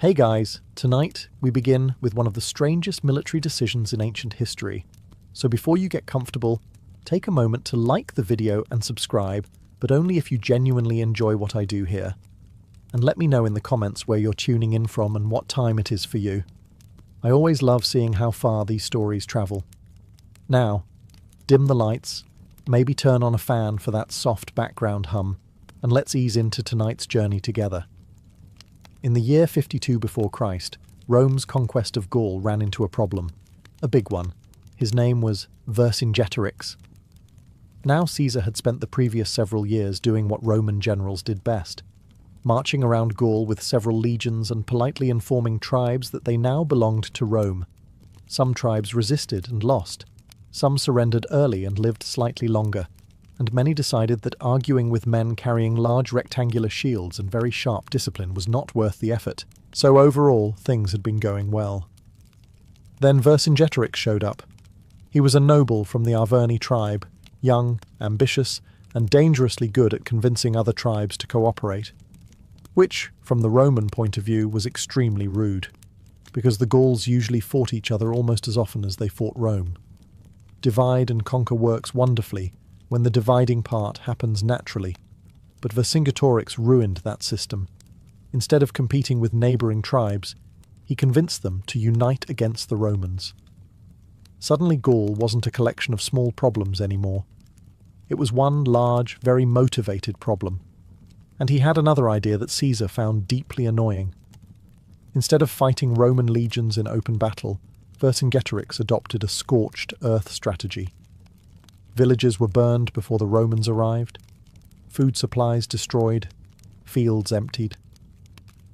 Hey guys, tonight we begin with one of the strangest military decisions in ancient history. So before you get comfortable, take a moment to like the video and subscribe, but only if you genuinely enjoy what I do here. And let me know in the comments where you're tuning in from and what time it is for you. I always love seeing how far these stories travel. Now, dim the lights, maybe turn on a fan for that soft background hum, and let's ease into tonight's journey together. In the year 52 before Christ, Rome's conquest of Gaul ran into a problem. A big one. His name was Vercingetorix. Now Caesar had spent the previous several years doing what Roman generals did best, marching around Gaul with several legions and politely informing tribes that they now belonged to Rome. Some tribes resisted and lost. Some surrendered early and lived slightly longer, and many decided that arguing with men carrying large rectangular shields and very sharp discipline was not worth the effort. So overall, things had been going well. Then Vercingetorix showed up. He was a noble from the Arverni tribe, young, ambitious, and dangerously good at convincing other tribes to cooperate. Which, from the Roman point of view, was extremely rude, because the Gauls usually fought each other almost as often as they fought Rome. Divide and conquer works wonderfully when the dividing part happens naturally, but Vercingetorix ruined that system. Instead of competing with neighbouring tribes, he convinced them to unite against the Romans. Suddenly Gaul wasn't a collection of small problems anymore. It was one large, very motivated problem. And he had another idea that Caesar found deeply annoying. Instead of fighting Roman legions in open battle, Vercingetorix adopted a scorched earth strategy. Villages were burned before the Romans arrived, food supplies destroyed, fields emptied.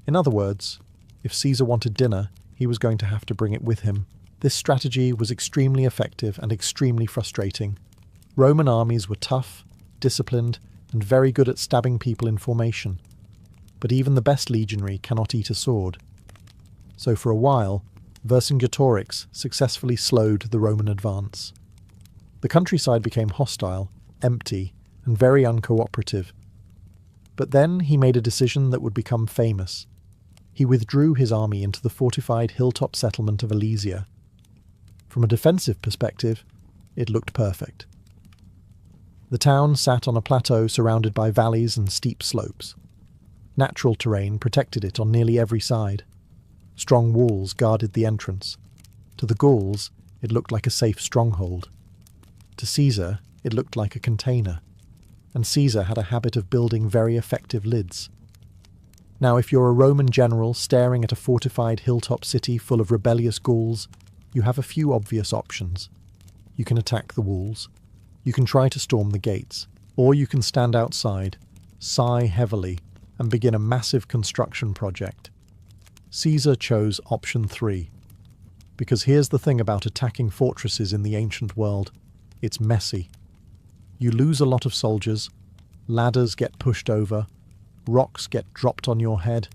In other words, if Caesar wanted dinner, he was going to have to bring it with him. This strategy was extremely effective and extremely frustrating. Roman armies were tough, disciplined, and very good at stabbing people in formation. But even the best legionary cannot eat a sword. So for a while, Vercingetorix successfully slowed the Roman advance. The countryside became hostile, empty, and very uncooperative. But then he made a decision that would become famous. He withdrew his army into the fortified hilltop settlement of Alesia. From a defensive perspective, it looked perfect. The town sat on a plateau surrounded by valleys and steep slopes. Natural terrain protected it on nearly every side. Strong walls guarded the entrance. To the Gauls, it looked like a safe stronghold. To Caesar, it looked like a container, and Caesar had a habit of building very effective lids. Now, if you're a Roman general staring at a fortified hilltop city full of rebellious Gauls, you have a few obvious options. You can attack the walls, you can try to storm the gates, or you can stand outside, sigh heavily, and begin a massive construction project. Caesar chose option 3, because here's the thing about attacking fortresses in the ancient world. It's messy. You lose a lot of soldiers, ladders get pushed over, rocks get dropped on your head,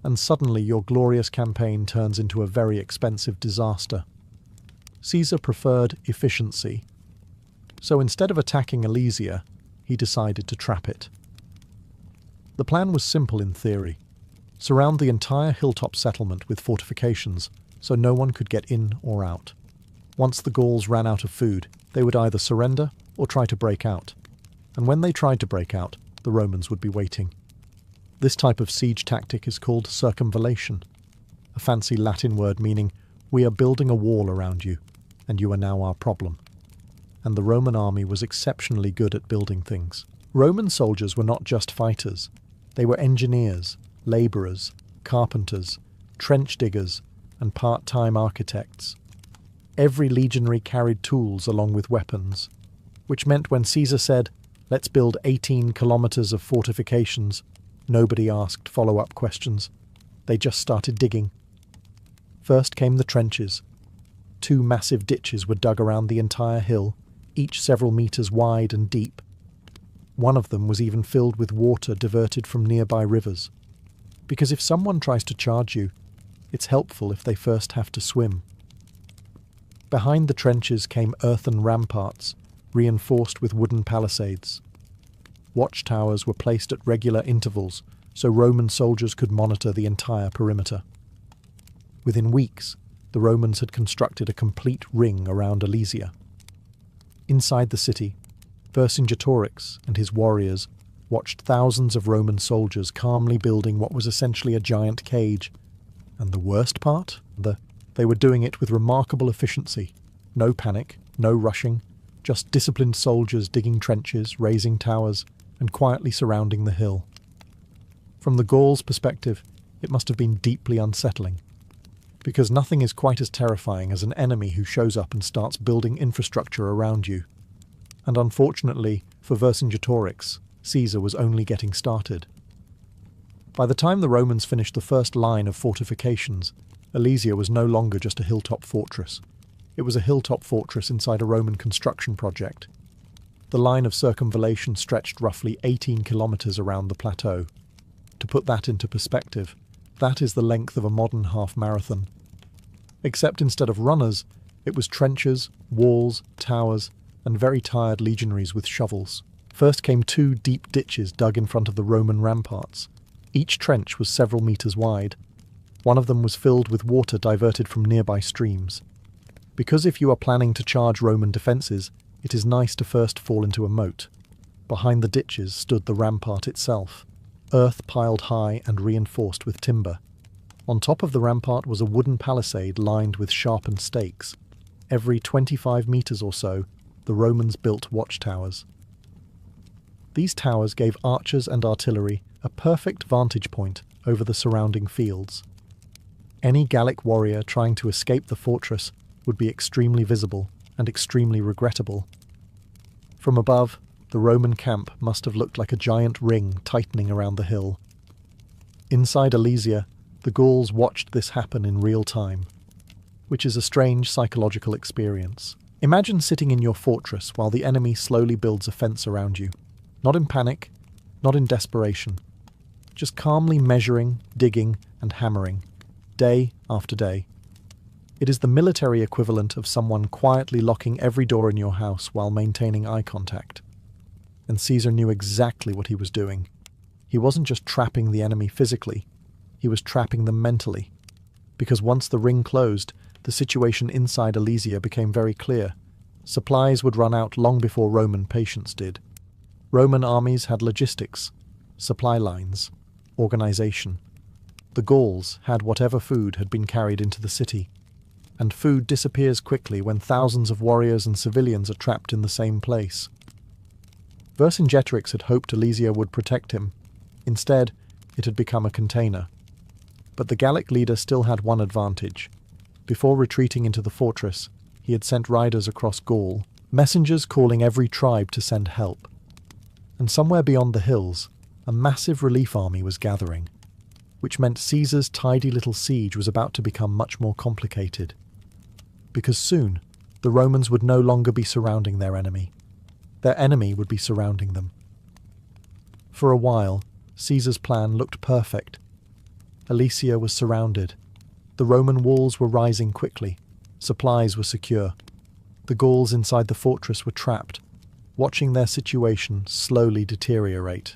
and suddenly your glorious campaign turns into a very expensive disaster. Caesar preferred efficiency. So instead of attacking Alesia, he decided to trap it. The plan was simple in theory. Surround the entire hilltop settlement with fortifications so no one could get in or out. Once the Gauls ran out of food, they would either surrender or try to break out. And when they tried to break out, the Romans would be waiting. This type of siege tactic is called circumvallation, a fancy Latin word meaning, we are building a wall around you, and you are now our problem. And the Roman army was exceptionally good at building things. Roman soldiers were not just fighters. They were engineers, labourers, carpenters, trench diggers, and part-time architects. Every legionary carried tools along with weapons, which meant when Caesar said, "Let's build 18 kilometres of fortifications," nobody asked follow-up questions. They just started digging. First came the trenches. 2 massive ditches were dug around the entire hill, each several metres wide and deep. One of them was even filled with water diverted from nearby rivers. Because if someone tries to charge you, it's helpful if they first have to swim. Behind the trenches came earthen ramparts, reinforced with wooden palisades. Watchtowers were placed at regular intervals so Roman soldiers could monitor the entire perimeter. Within weeks, the Romans had constructed a complete ring around Alesia. Inside the city, Vercingetorix and his warriors watched thousands of Roman soldiers calmly building what was essentially a giant cage. And the worst part? They were doing it with remarkable efficiency. No panic, no rushing, just disciplined soldiers digging trenches, raising towers, and quietly surrounding the hill. From the Gauls' perspective, it must have been deeply unsettling, because nothing is quite as terrifying as an enemy who shows up and starts building infrastructure around you. And unfortunately, for Vercingetorix, Caesar was only getting started. By the time the Romans finished the first line of fortifications, Alesia was no longer just a hilltop fortress. It was a hilltop fortress inside a Roman construction project. The line of circumvallation stretched roughly 18 kilometers around the plateau. To put that into perspective, that is the length of a modern half-marathon. Except instead of runners, it was trenches, walls, towers, and very tired legionaries with shovels. First came 2 deep ditches dug in front of the Roman ramparts. Each trench was several meters wide. One of them was filled with water diverted from nearby streams. Because if you are planning to charge Roman defences, it is nice to first fall into a moat. Behind the ditches stood the rampart itself, earth piled high and reinforced with timber. On top of the rampart was a wooden palisade lined with sharpened stakes. Every 25 meters or so, the Romans built watchtowers. These towers gave archers and artillery a perfect vantage point over the surrounding fields. Any Gallic warrior trying to escape the fortress would be extremely visible and extremely regrettable. From above, the Roman camp must have looked like a giant ring tightening around the hill. Inside Alesia, the Gauls watched this happen in real time, which is a strange psychological experience. Imagine sitting in your fortress while the enemy slowly builds a fence around you. Not in panic, not in desperation, just calmly measuring, digging, and hammering, day after day. It is the military equivalent of someone quietly locking every door in your house while maintaining eye contact. And Caesar knew exactly what he was doing. He wasn't just trapping the enemy physically, he was trapping them mentally. Because once the ring closed, the situation inside Alesia became very clear. Supplies would run out long before Roman patience did. Roman armies had logistics, supply lines, organization. The Gauls had whatever food had been carried into the city. And food disappears quickly when thousands of warriors and civilians are trapped in the same place. Vercingetorix had hoped Alesia would protect him. Instead, it had become a container. But the Gallic leader still had one advantage. Before retreating into the fortress, he had sent riders across Gaul, messengers calling every tribe to send help. And somewhere beyond the hills, a massive relief army was gathering, which meant Caesar's tidy little siege was about to become much more complicated. Because soon, the Romans would no longer be surrounding their enemy. Their enemy would be surrounding them. For a while, Caesar's plan looked perfect. Alesia was surrounded. The Roman walls were rising quickly. Supplies were secure. The Gauls inside the fortress were trapped, watching their situation slowly deteriorate.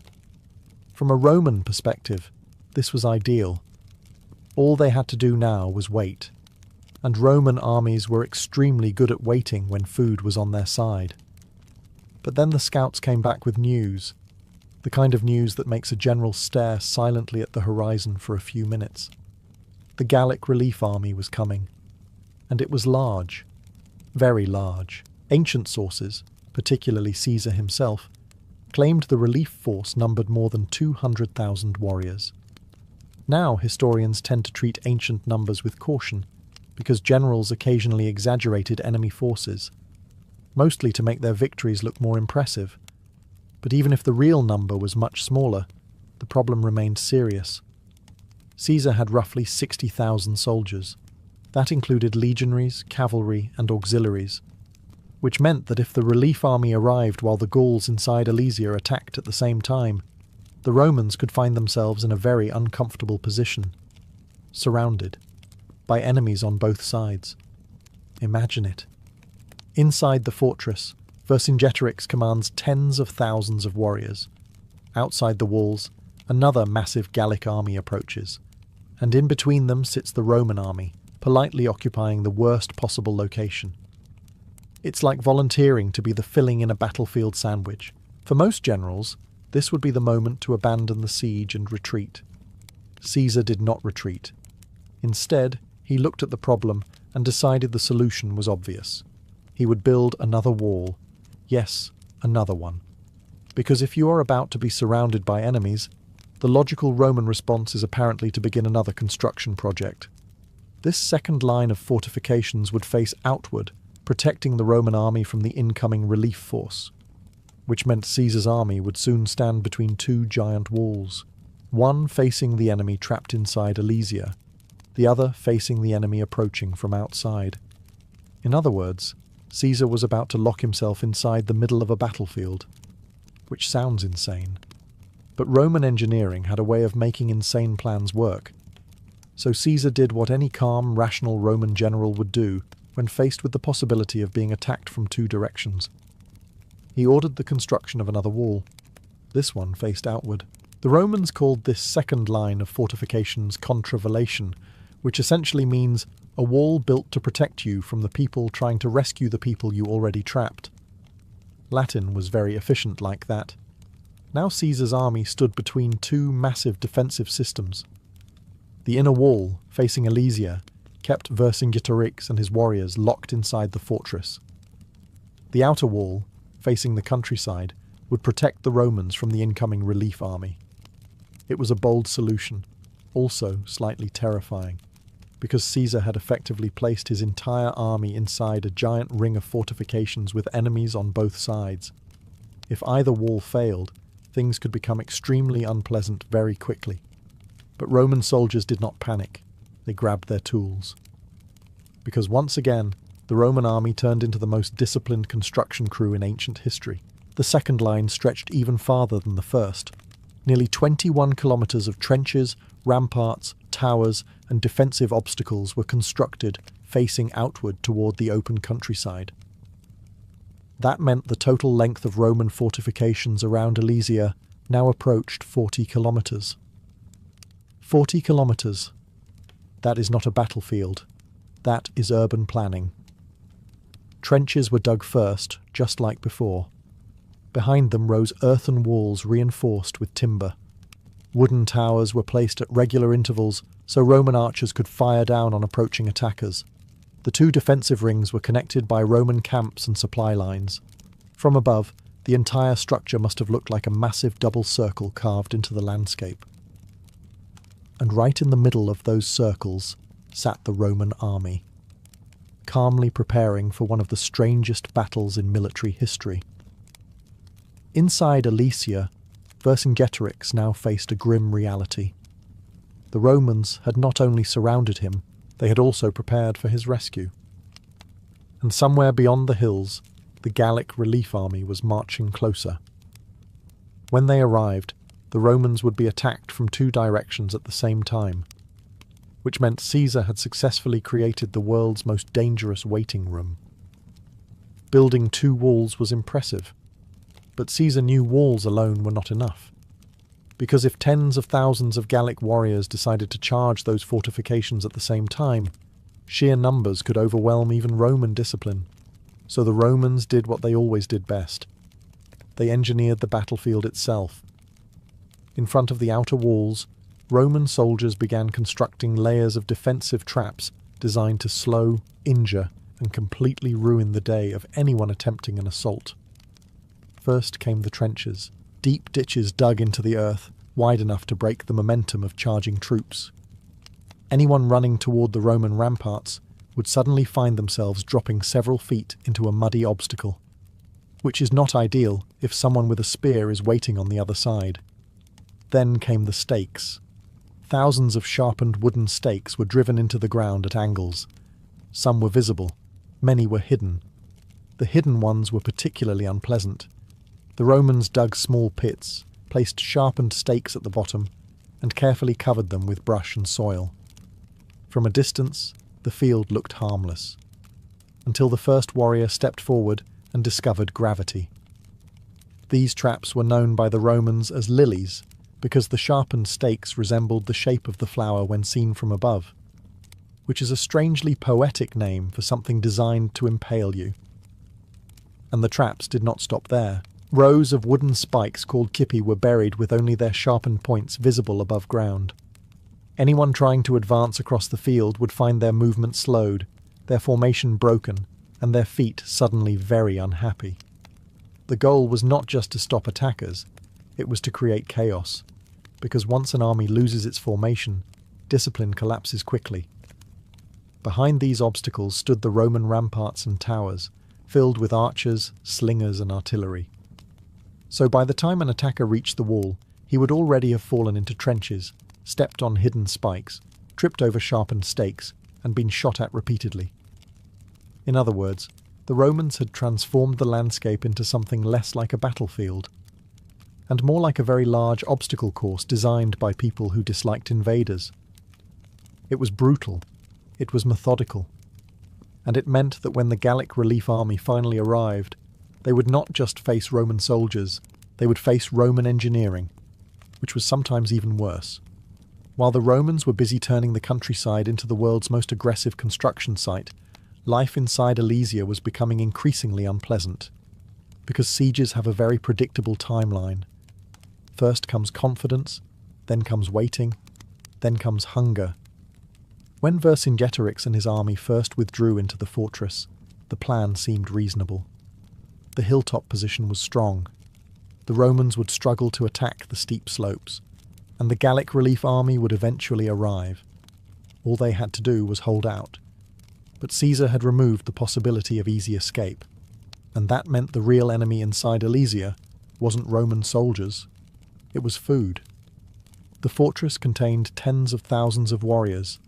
From a Roman perspective, this was ideal. All they had to do now was wait. And Roman armies were extremely good at waiting when food was on their side. But then the scouts came back with news, the kind of news that makes a general stare silently at the horizon for a few minutes. The Gallic relief army was coming, and it was large, very large. Ancient sources, particularly Caesar himself, claimed the relief force numbered more than 200,000 warriors. Now historians tend to treat ancient numbers with caution, because generals occasionally exaggerated enemy forces, mostly to make their victories look more impressive. But even if the real number was much smaller, the problem remained serious. Caesar had roughly 60,000 soldiers. That included legionaries, cavalry, and auxiliaries, which meant that if the relief army arrived while the Gauls inside Alesia attacked at the same time, the Romans could find themselves in a very uncomfortable position, surrounded by enemies on both sides. Imagine it. Inside the fortress, Vercingetorix commands tens of thousands of warriors. Outside the walls, another massive Gallic army approaches, and in between them sits the Roman army, politely occupying the worst possible location. It's like volunteering to be the filling in a battlefield sandwich. For most generals, this would be the moment to abandon the siege and retreat. Caesar did not retreat. Instead, he looked at the problem and decided the solution was obvious. He would build another wall. Yes, another one. Because if you are about to be surrounded by enemies, the logical Roman response is apparently to begin another construction project. This second line of fortifications would face outward, protecting the Roman army from the incoming relief force, which meant Caesar's army would soon stand between two giant walls, one facing the enemy trapped inside Alesia, the other facing the enemy approaching from outside. In other words, Caesar was about to lock himself inside the middle of a battlefield, which sounds insane. But Roman engineering had a way of making insane plans work. So Caesar did what any calm, rational Roman general would do when faced with the possibility of being attacked from two directions. He ordered the construction of another wall. This one faced outward. The Romans called this second line of fortifications contravallation, which essentially means a wall built to protect you from the people trying to rescue the people you already trapped. Latin was very efficient like that. Now Caesar's army stood between two massive defensive systems. The inner wall, facing Alesia, kept Vercingetorix and his warriors locked inside the fortress. The outer wall, facing the countryside, would protect the Romans from the incoming relief army. It was a bold solution, also slightly terrifying, because Caesar had effectively placed his entire army inside a giant ring of fortifications with enemies on both sides. If either wall failed, things could become extremely unpleasant very quickly. But Roman soldiers did not panic. They grabbed their tools. Because once again, the Roman army turned into the most disciplined construction crew in ancient history. The second line stretched even farther than the first. Nearly 21 kilometers of trenches, ramparts, towers, and defensive obstacles were constructed, facing outward toward the open countryside. That meant the total length of Roman fortifications around Alesia now approached 40 kilometers. 40 kilometers. That is not a battlefield. That is urban planning. Trenches were dug first, just like before. Behind them rose earthen walls reinforced with timber. Wooden towers were placed at regular intervals so Roman archers could fire down on approaching attackers. The two defensive rings were connected by Roman camps and supply lines. From above, the entire structure must have looked like a massive double circle carved into the landscape. And right in the middle of those circles sat the Roman army, calmly preparing for one of the strangest battles in military history. Inside Alesia, Vercingetorix now faced a grim reality. The Romans had not only surrounded him, they had also prepared for his rescue. And somewhere beyond the hills, the Gallic relief army was marching closer. When they arrived, the Romans would be attacked from two directions at the same time, which meant Caesar had successfully created the world's most dangerous waiting room. Building two walls was impressive, but Caesar knew walls alone were not enough. Because if tens of thousands of Gallic warriors decided to charge those fortifications at the same time, sheer numbers could overwhelm even Roman discipline. So the Romans did what they always did best. They engineered the battlefield itself. In front of the outer walls, Roman soldiers began constructing layers of defensive traps designed to slow, injure, and completely ruin the day of anyone attempting an assault. First came the trenches, deep ditches dug into the earth, wide enough to break the momentum of charging troops. Anyone running toward the Roman ramparts would suddenly find themselves dropping several feet into a muddy obstacle, which is not ideal if someone with a spear is waiting on the other side. Then came the stakes. Thousands of sharpened wooden stakes were driven into the ground at angles. Some were visible, many were hidden. The hidden ones were particularly unpleasant. The Romans dug small pits, placed sharpened stakes at the bottom, and carefully covered them with brush and soil. From a distance, the field looked harmless, until the first warrior stepped forward and discovered gravity. These traps were known by the Romans as lilies, because the sharpened stakes resembled the shape of the flower when seen from above, which is a strangely poetic name for something designed to impale you. And the traps did not stop there. Rows of wooden spikes called kipi were buried with only their sharpened points visible above ground. Anyone trying to advance across the field would find their movement slowed, their formation broken, and their feet suddenly very unhappy. The goal was not just to stop attackers, it was to create chaos, because once an army loses its formation, discipline collapses quickly. Behind these obstacles stood the Roman ramparts and towers, filled with archers, slingers, and artillery. So by the time an attacker reached the wall, he would already have fallen into trenches, stepped on hidden spikes, tripped over sharpened stakes, and been shot at repeatedly. In other words, the Romans had transformed the landscape into something less like a battlefield, and more like a very large obstacle course designed by people who disliked invaders. It was brutal, it was methodical, and it meant that when the Gallic relief army finally arrived, they would not just face Roman soldiers, they would face Roman engineering, which was sometimes even worse. While the Romans were busy turning the countryside into the world's most aggressive construction site, life inside Alesia was becoming increasingly unpleasant, because sieges have a very predictable timeline. First comes confidence, then comes waiting, then comes hunger. When Vercingetorix and his army first withdrew into the fortress, the plan seemed reasonable. The hilltop position was strong. The Romans would struggle to attack the steep slopes, and the Gallic relief army would eventually arrive. All they had to do was hold out. But Caesar had removed the possibility of easy escape, and that meant the real enemy inside Alesia wasn't Roman soldiers, it was food. The fortress contained tens of thousands of warriors,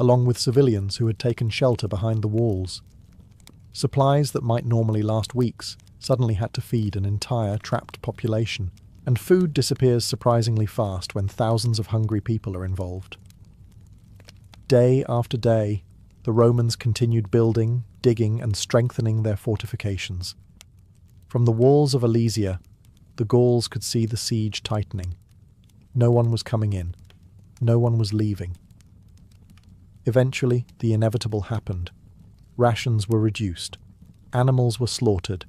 along with civilians who had taken shelter behind the walls. Supplies that might normally last weeks suddenly had to feed an entire trapped population, and food disappears surprisingly fast when thousands of hungry people are involved. Day after day, the Romans continued building, digging, and strengthening their fortifications. From the walls of Alesia, the Gauls could see the siege tightening. No one was coming in. No one was leaving. Eventually, the inevitable happened. Rations were reduced. Animals were slaughtered.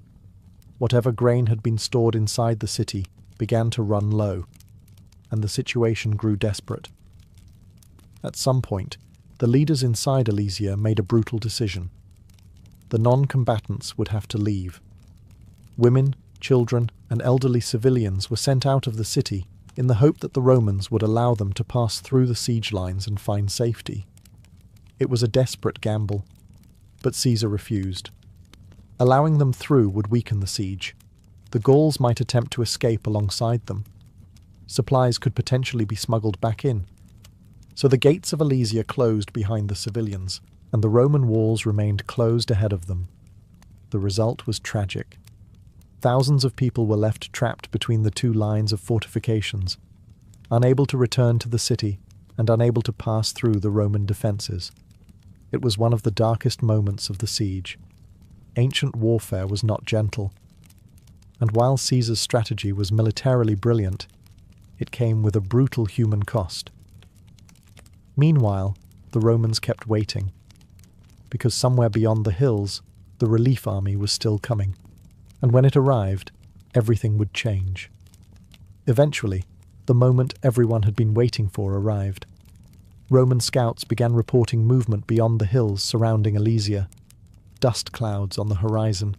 Whatever grain had been stored inside the city began to run low, and the situation grew desperate. At some point, the leaders inside Alesia made a brutal decision. The non-combatants would have to leave. Women, children, and elderly civilians were sent out of the city in the hope that the Romans would allow them to pass through the siege lines and find safety. It was a desperate gamble, but Caesar refused. Allowing them through would weaken the siege. The Gauls might attempt to escape alongside them. Supplies could potentially be smuggled back in. So the gates of Alesia closed behind the civilians, and the Roman walls remained closed ahead of them. The result was tragic. Thousands of people were left trapped between the two lines of fortifications, unable to return to the city and unable to pass through the Roman defences. It was one of the darkest moments of the siege. Ancient warfare was not gentle, and while Caesar's strategy was militarily brilliant, it came with a brutal human cost. Meanwhile, the Romans kept waiting, because somewhere beyond the hills, the relief army was still coming, and when it arrived, everything would change. Eventually, the moment everyone had been waiting for arrived. Roman scouts began reporting movement beyond the hills surrounding Alesia, dust clouds on the horizon,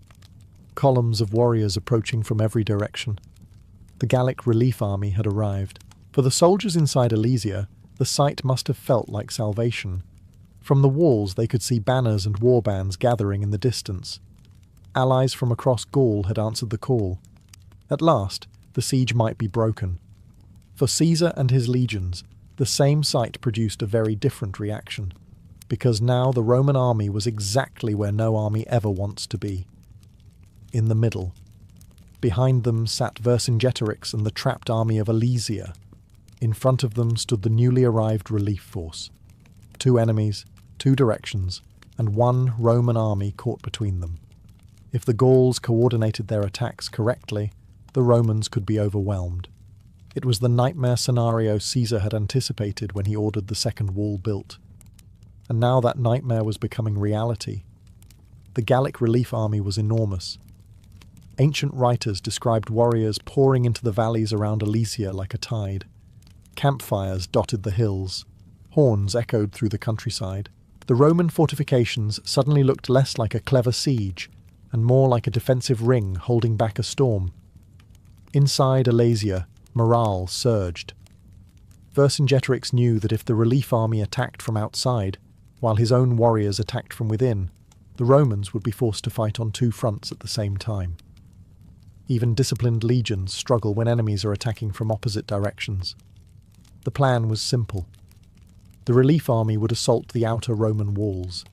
columns of warriors approaching from every direction. The Gallic relief army had arrived. For the soldiers inside Alesia, the sight must have felt like salvation. From the walls they could see banners and warbands gathering in the distance. Allies from across Gaul had answered the call. At last, the siege might be broken. For Caesar and his legions, the same sight produced a very different reaction, because now the Roman army was exactly where no army ever wants to be. In the middle. Behind them sat Vercingetorix and the trapped army of Alesia. In front of them stood the newly arrived relief force. 2 enemies, 2 directions, and 1 Roman army caught between them. If the Gauls coordinated their attacks correctly, the Romans could be overwhelmed. It was the nightmare scenario Caesar had anticipated when he ordered the second wall built. And now that nightmare was becoming reality. The Gallic relief army was enormous. Ancient writers described warriors pouring into the valleys around Alesia like a tide. Campfires dotted the hills. Horns echoed through the countryside. The Roman fortifications suddenly looked less like a clever siege and more like a defensive ring holding back a storm. Inside Alesia, morale surged. Vercingetorix knew that if the relief army attacked from outside, while his own warriors attacked from within, the Romans would be forced to fight on two fronts at the same time. Even disciplined legions struggle when enemies are attacking from opposite directions. The plan was simple. The relief army would assault the outer Roman walls.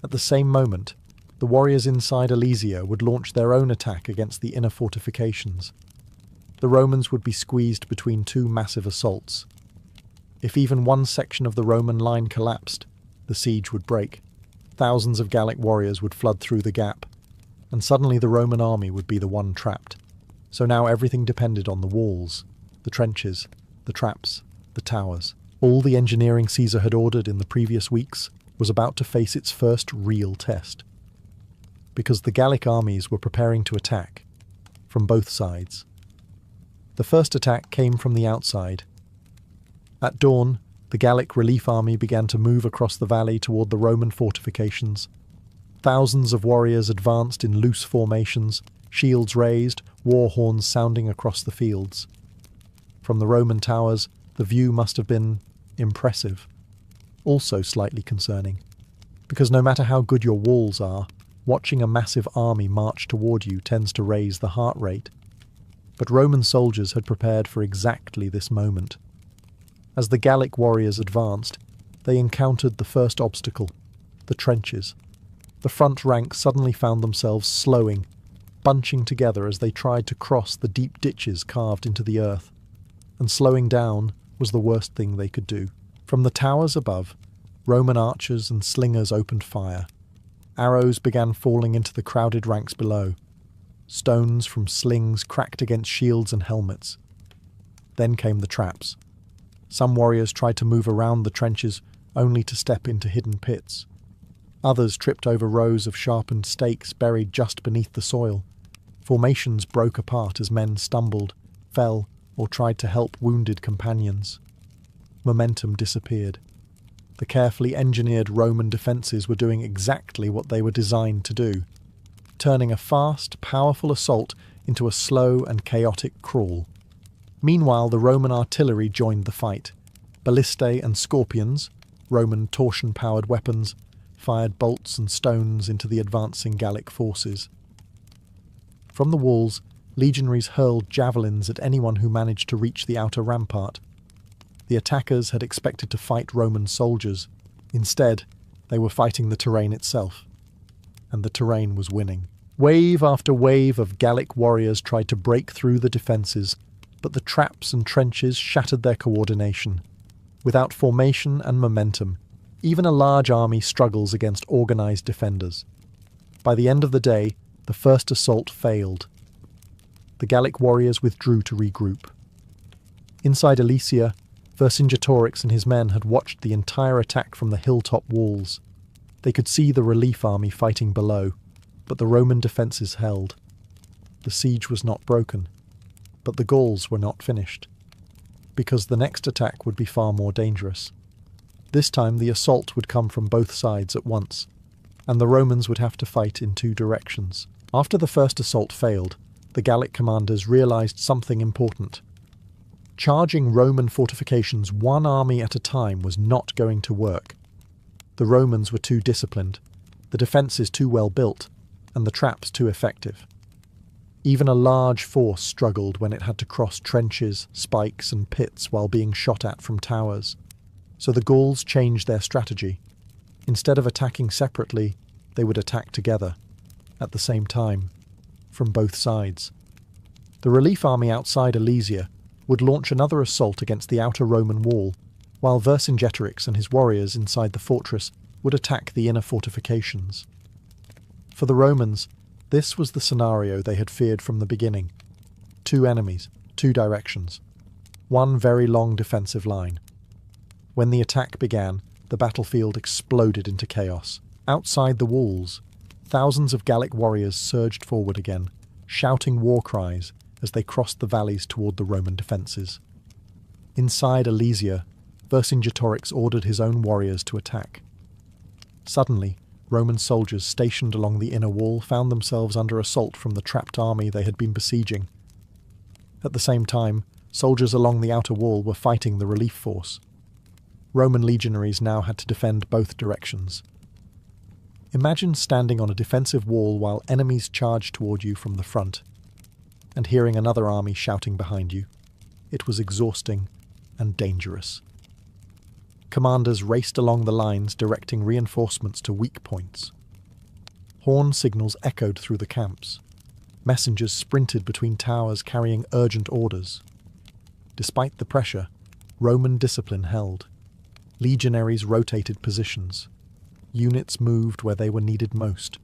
At the same moment, the warriors inside Alesia would launch their own attack against the inner fortifications. The Romans would be squeezed between two massive assaults. If even one section of the Roman line collapsed, the siege would break. Thousands of Gallic warriors would flood through the gap, and suddenly the Roman army would be the one trapped. So now everything depended on the walls, the trenches, the traps, the towers. All the engineering Caesar had ordered in the previous weeks was about to face its first real test. Because the Gallic armies were preparing to attack, from both sides. The first attack came from the outside. At dawn, the Gallic relief army began to move across the valley toward the Roman fortifications. Thousands of warriors advanced in loose formations, shields raised, war horns sounding across the fields. From the Roman towers, the view must have been impressive, also slightly concerning, because no matter how good your walls are, watching a massive army march toward you tends to raise the heart rate. But Roman soldiers had prepared for exactly this moment. As the Gallic warriors advanced, they encountered the first obstacle, the trenches. The front rank suddenly found themselves slowing, bunching together as they tried to cross the deep ditches carved into the earth. And slowing down was the worst thing they could do. From the towers above, Roman archers and slingers opened fire. Arrows began falling into the crowded ranks below. Stones from slings cracked against shields and helmets. Then came the traps. Some warriors tried to move around the trenches, only to step into hidden pits. Others tripped over rows of sharpened stakes buried just beneath the soil. Formations broke apart as men stumbled, fell, or tried to help wounded companions. Momentum disappeared. The carefully engineered Roman defences were doing exactly what they were designed to do, turning a fast, powerful assault into a slow and chaotic crawl. Meanwhile, the Roman artillery joined the fight. Ballistae and scorpions, Roman torsion-powered weapons, fired bolts and stones into the advancing Gallic forces. From the walls, legionaries hurled javelins at anyone who managed to reach the outer rampart. The attackers had expected to fight Roman soldiers. Instead, they were fighting the terrain itself. And the terrain was winning. Wave after wave of Gallic warriors tried to break through the defences, but the traps and trenches shattered their coordination. Without formation and momentum, even a large army struggles against organised defenders. By the end of the day, the first assault failed. The Gallic warriors withdrew to regroup. Inside Alesia, Vercingetorix and his men had watched the entire attack from the hilltop walls. They could see the relief army fighting below, but the Roman defences held. The siege was not broken, but the Gauls were not finished, because the next attack would be far more dangerous. This time the assault would come from both sides at once, and the Romans would have to fight in two directions. After the first assault failed, the Gallic commanders realised something important. Charging Roman fortifications one army at a time was not going to work. The Romans were too disciplined, the defences too well built, and the traps too effective. Even a large force struggled when it had to cross trenches, spikes, and pits while being shot at from towers. So the Gauls changed their strategy. Instead of attacking separately, they would attack together, at the same time, from both sides. The relief army outside Alesia would launch another assault against the outer Roman wall, while Vercingetorix and his warriors inside the fortress would attack the inner fortifications. For the Romans, this was the scenario they had feared from the beginning. Two enemies, two directions, one very long defensive line. When the attack began, the battlefield exploded into chaos. Outside the walls, thousands of Gallic warriors surged forward again, shouting war cries as they crossed the valleys toward the Roman defences. Inside Alesia, Vercingetorix ordered his own warriors to attack. Suddenly, Roman soldiers stationed along the inner wall found themselves under assault from the trapped army they had been besieging. At the same time, soldiers along the outer wall were fighting the relief force. Roman legionaries now had to defend both directions. Imagine standing on a defensive wall while enemies charged toward you from the front, and hearing another army shouting behind you. It was exhausting and dangerous. Commanders raced along the lines directing reinforcements to weak points. Horn signals echoed through the camps. Messengers sprinted between towers carrying urgent orders. Despite the pressure, Roman discipline held. Legionaries rotated positions. Units moved where they were needed most.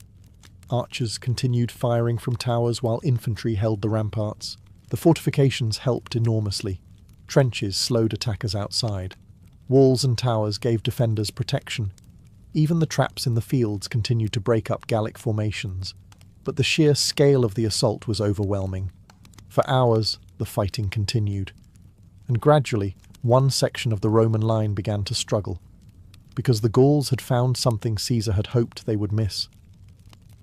Archers continued firing from towers while infantry held the ramparts. The fortifications helped enormously. Trenches slowed attackers outside. Walls and towers gave defenders protection. Even the traps in the fields continued to break up Gallic formations. But the sheer scale of the assault was overwhelming. For hours, the fighting continued. And gradually, one section of the Roman line began to struggle. Because the Gauls had found something Caesar had hoped they would miss.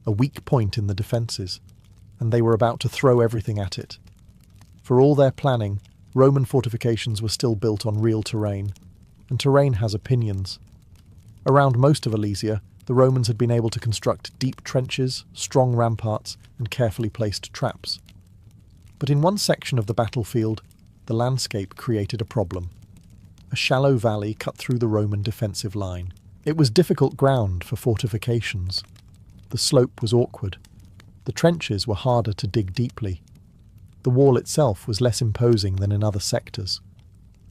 A weak point in the defences, and they were about to throw everything at it. For all their planning, Roman fortifications were still built on real terrain, and terrain has opinions. Around most of Alesia, the Romans had been able to construct deep trenches, strong ramparts, and carefully placed traps. But in one section of the battlefield, the landscape created a problem. A shallow valley cut through the Roman defensive line. It was difficult ground for fortifications. The slope was awkward. The trenches were harder to dig deeply. The wall itself was less imposing than in other sectors.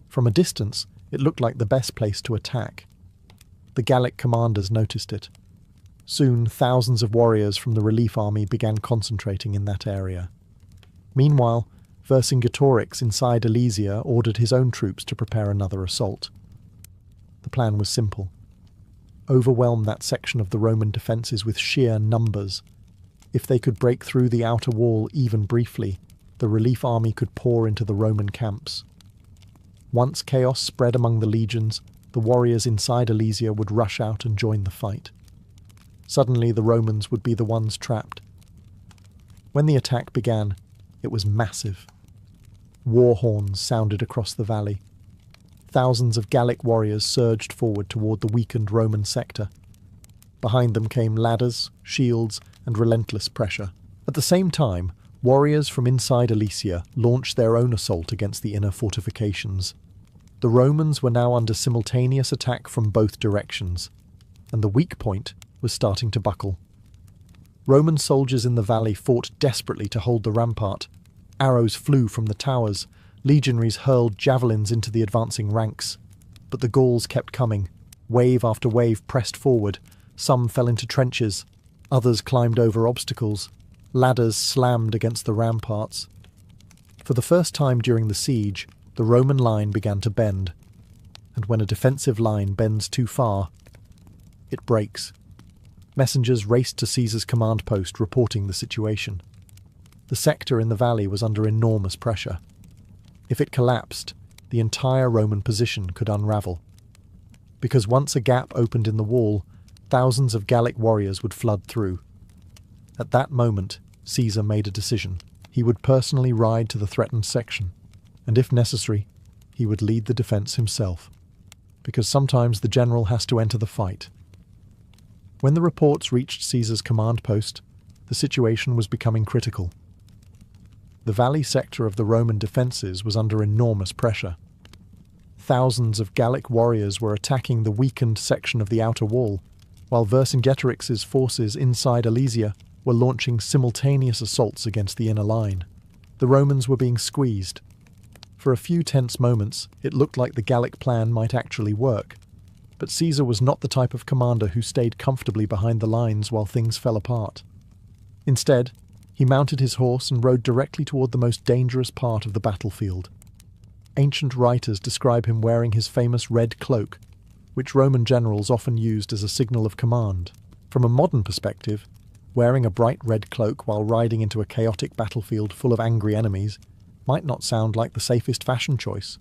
From a distance, it looked like the best place to attack. The Gallic commanders noticed it. Soon, thousands of warriors from the relief army began concentrating in that area. Meanwhile, Vercingetorix inside Alesia ordered his own troops to prepare another assault. The plan was simple. Overwhelm that section of the Roman defences with sheer numbers. If they could break through the outer wall even briefly, the relief army could pour into the Roman camps. Once chaos spread among the legions, the warriors inside Alesia would rush out and join the fight. Suddenly the Romans would be the ones trapped. When the attack began, it was massive. War horns sounded across the valley. Thousands of Gallic warriors surged forward toward the weakened Roman sector. Behind them came ladders, shields, and relentless pressure. At the same time, warriors from inside Alesia launched their own assault against the inner fortifications. The Romans were now under simultaneous attack from both directions, and the weak point was starting to buckle. Roman soldiers in the valley fought desperately to hold the rampart. Arrows flew from the towers. Legionaries hurled javelins into the advancing ranks. But the Gauls kept coming. Wave after wave pressed forward. Some fell into trenches. Others climbed over obstacles. Ladders slammed against the ramparts. For the first time during the siege, the Roman line began to bend. And when a defensive line bends too far, it breaks. Messengers raced to Caesar's command post reporting the situation. The sector in the valley was under enormous pressure. If it collapsed, the entire Roman position could unravel. Because once a gap opened in the wall, thousands of Gallic warriors would flood through. At that moment, Caesar made a decision. He would personally ride to the threatened section, and if necessary, he would lead the defense himself. Because sometimes the general has to enter the fight. When the reports reached Caesar's command post, the situation was becoming critical. The valley sector of the Roman defences was under enormous pressure. Thousands of Gallic warriors were attacking the weakened section of the outer wall, while Vercingetorix's forces inside Alesia were launching simultaneous assaults against the inner line. The Romans were being squeezed. For a few tense moments, it looked like the Gallic plan might actually work. But Caesar was not the type of commander who stayed comfortably behind the lines while things fell apart. Instead, he mounted his horse and rode directly toward the most dangerous part of the battlefield. Ancient writers describe him wearing his famous red cloak, which Roman generals often used as a signal of command. From a modern perspective, wearing a bright red cloak while riding into a chaotic battlefield full of angry enemies might not sound like the safest fashion choice.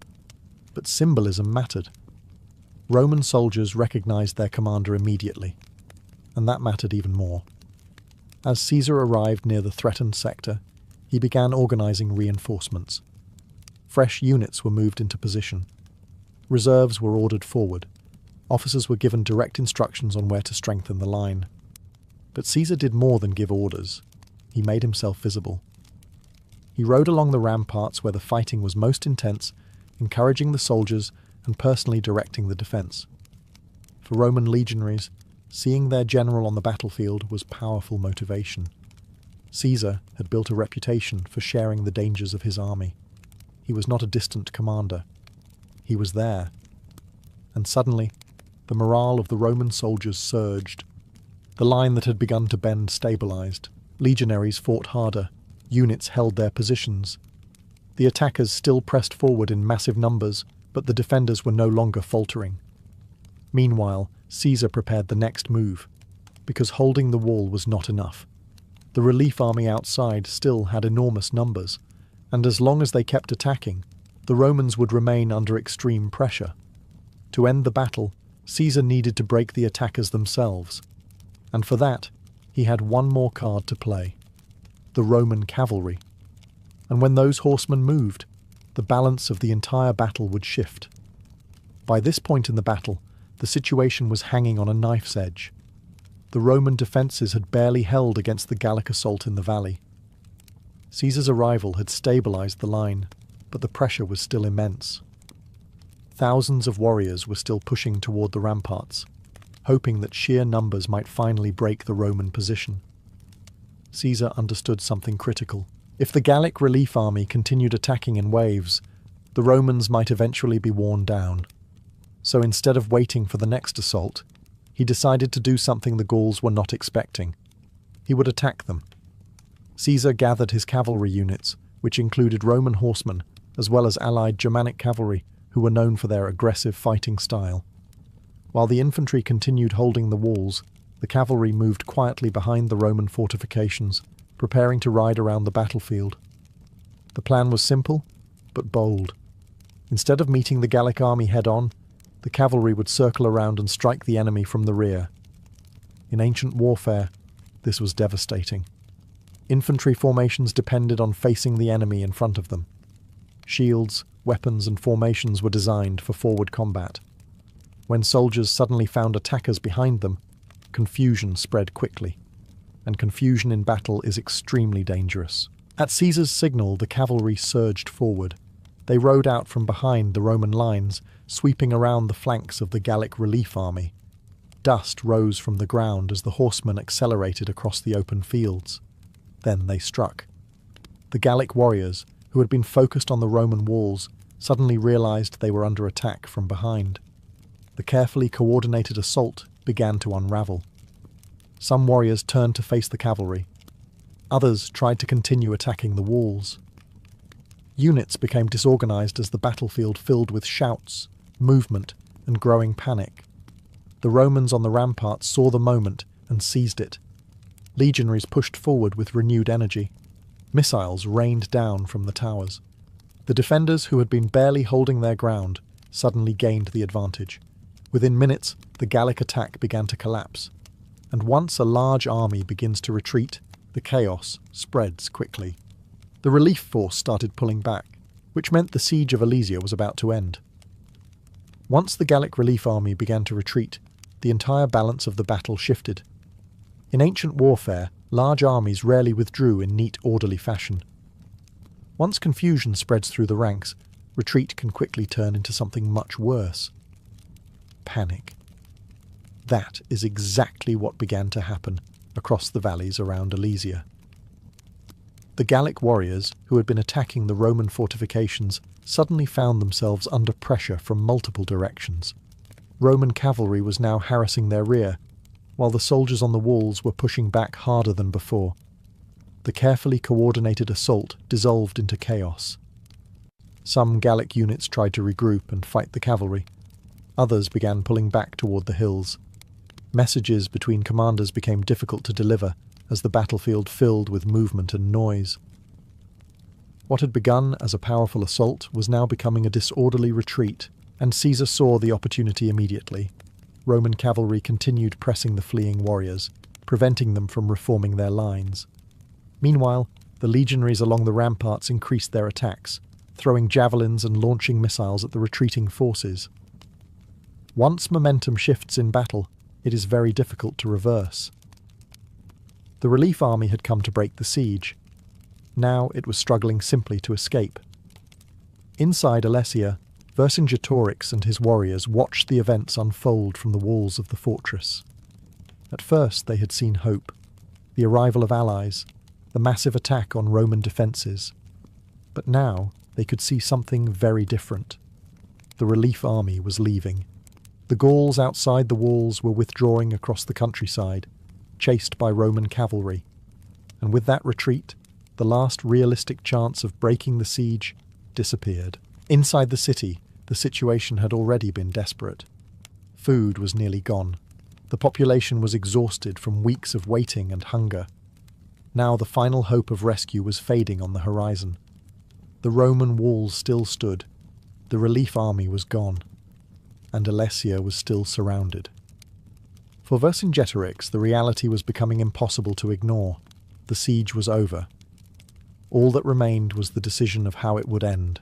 But symbolism mattered. Roman soldiers recognized their commander immediately, and that mattered even more. As Caesar arrived near the threatened sector, he began organizing reinforcements. Fresh units were moved into position. Reserves were ordered forward. Officers were given direct instructions on where to strengthen the line. But Caesar did more than give orders. He made himself visible. He rode along the ramparts where the fighting was most intense, encouraging the soldiers and personally directing the defense. For Roman legionaries, seeing their general on the battlefield was powerful motivation. Caesar had built a reputation for sharing the dangers of his army. He was not a distant commander. He was there. And suddenly, the morale of the Roman soldiers surged. The line that had begun to bend stabilized. Legionaries fought harder. Units held their positions. The attackers still pressed forward in massive numbers, but the defenders were no longer faltering. Meanwhile, Caesar prepared the next move, because holding the wall was not enough. The relief army outside still had enormous numbers, and as long as they kept attacking, the Romans would remain under extreme pressure. To end the battle, Caesar needed to break the attackers themselves, and for that, he had one more card to play: the Roman cavalry. And when those horsemen moved, the balance of the entire battle would shift. By this point in the battle, the situation was hanging on a knife's edge. The Roman defences had barely held against the Gallic assault in the valley. Caesar's arrival had stabilised the line, but the pressure was still immense. Thousands of warriors were still pushing toward the ramparts, hoping that sheer numbers might finally break the Roman position. Caesar understood something critical. If the Gallic relief army continued attacking in waves, the Romans might eventually be worn down. So instead of waiting for the next assault, he decided to do something the Gauls were not expecting. He would attack them. Caesar gathered his cavalry units, which included Roman horsemen, as well as allied Germanic cavalry, who were known for their aggressive fighting style. While the infantry continued holding the walls, the cavalry moved quietly behind the Roman fortifications, preparing to ride around the battlefield. The plan was simple, but bold. Instead of meeting the Gallic army head-on, the cavalry would circle around and strike the enemy from the rear. In ancient warfare, this was devastating. Infantry formations depended on facing the enemy in front of them. Shields, weapons, and formations were designed for forward combat. When soldiers suddenly found attackers behind them, confusion spread quickly. And confusion in battle is extremely dangerous. At Caesar's signal, the cavalry surged forward. They rode out from behind the Roman lines, sweeping around the flanks of the Gallic relief army. Dust rose from the ground as the horsemen accelerated across the open fields. Then they struck. The Gallic warriors, who had been focused on the Roman walls, suddenly realized they were under attack from behind. The carefully coordinated assault began to unravel. Some warriors turned to face the cavalry. Others tried to continue attacking the walls. Units became disorganized as the battlefield filled with shouts, movement, and growing panic. The Romans on the ramparts saw the moment and seized it. Legionaries pushed forward with renewed energy. Missiles rained down from the towers. The defenders, who had been barely holding their ground, suddenly gained the advantage. Within minutes, the Gallic attack began to collapse. And once a large army begins to retreat, the chaos spreads quickly. The relief force started pulling back, which meant the siege of Alesia was about to end. Once the Gallic relief army began to retreat, the entire balance of the battle shifted. In ancient warfare, large armies rarely withdrew in neat, orderly fashion. Once confusion spreads through the ranks, retreat can quickly turn into something much worse: panic. That is exactly what began to happen across the valleys around Alesia. The Gallic warriors, who had been attacking the Roman fortifications, suddenly found themselves under pressure from multiple directions. Roman cavalry was now harassing their rear, while the soldiers on the walls were pushing back harder than before. The carefully coordinated assault dissolved into chaos. Some Gallic units tried to regroup and fight the cavalry. Others began pulling back toward the hills. Messages between commanders became difficult to deliver as the battlefield filled with movement and noise. What had begun as a powerful assault was now becoming a disorderly retreat, and Caesar saw the opportunity immediately. Roman cavalry continued pressing the fleeing warriors, preventing them from reforming their lines. Meanwhile, the legionaries along the ramparts increased their attacks, throwing javelins and launching missiles at the retreating forces. Once momentum shifts in battle, it is very difficult to reverse. The relief army had come to break the siege. Now it was struggling simply to escape. Inside Alesia, Vercingetorix and his warriors watched the events unfold from the walls of the fortress. At first they had seen hope, the arrival of allies, the massive attack on Roman defences. But now they could see something very different. The relief army was leaving. The Gauls outside the walls were withdrawing across the countryside, chased by Roman cavalry. And with that retreat, the last realistic chance of breaking the siege disappeared. Inside the city, the situation had already been desperate. Food was nearly gone. The population was exhausted from weeks of waiting and hunger. Now the final hope of rescue was fading on the horizon. The Roman walls still stood. The relief army was gone. And Alesia was still surrounded. For Vercingetorix, the reality was becoming impossible to ignore. The siege was over. All that remained was the decision of how it would end.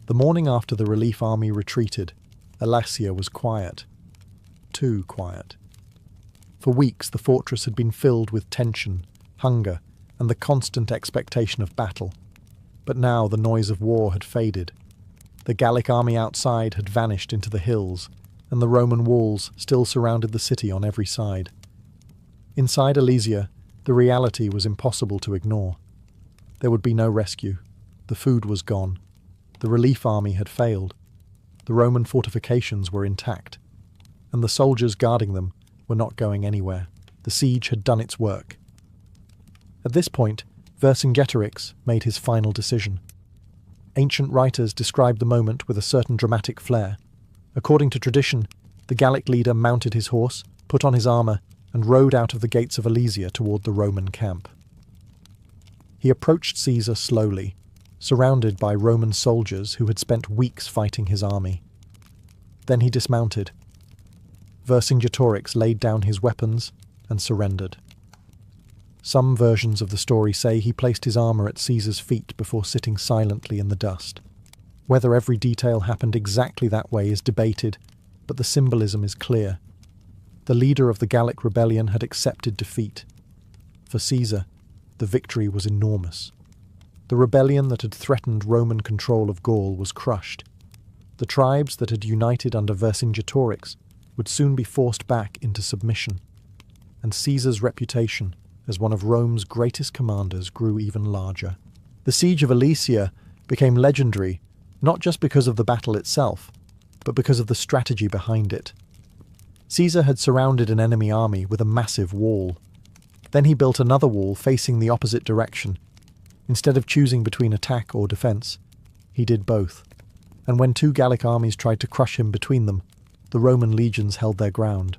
The morning after the relief army retreated, Alesia was quiet. Too quiet. For weeks the fortress had been filled with tension, hunger, and the constant expectation of battle. But now the noise of war had faded. The Gallic army outside had vanished into the hills, and the Roman walls still surrounded the city on every side. Inside Alesia, the reality was impossible to ignore. There would be no rescue. The food was gone. The relief army had failed. The Roman fortifications were intact, and the soldiers guarding them were not going anywhere. The siege had done its work. At this point, Vercingetorix made his final decision. Ancient writers describe the moment with a certain dramatic flair. According to tradition, the Gallic leader mounted his horse, put on his armour, and rode out of the gates of Alesia toward the Roman camp. He approached Caesar slowly, surrounded by Roman soldiers who had spent weeks fighting his army. Then he dismounted. Vercingetorix laid down his weapons and surrendered. Some versions of the story say he placed his armour at Caesar's feet before sitting silently in the dust. Whether every detail happened exactly that way is debated, but the symbolism is clear. The leader of the Gallic rebellion had accepted defeat. For Caesar, the victory was enormous. The rebellion that had threatened Roman control of Gaul was crushed. The tribes that had united under Vercingetorix would soon be forced back into submission, and Caesar's reputation as one of Rome's greatest commanders grew even larger. The siege of Alesia became legendary not just because of the battle itself, but because of the strategy behind it. Caesar had surrounded an enemy army with a massive wall. Then he built another wall facing the opposite direction. Instead of choosing between attack or defence, he did both. And when two Gallic armies tried to crush him between them, the Roman legions held their ground.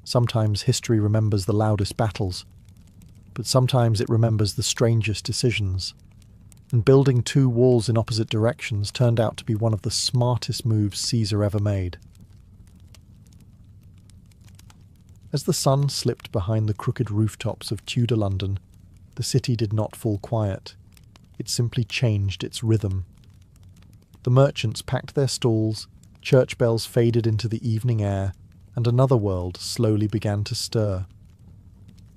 Sometimes history remembers the loudest battles, but sometimes it remembers the strangest decisions. And building two walls in opposite directions turned out to be one of the smartest moves Caesar ever made. As the sun slipped behind the crooked rooftops of Tudor London, the city did not fall quiet. It simply changed its rhythm. The merchants packed their stalls, church bells faded into the evening air, and another world slowly began to stir.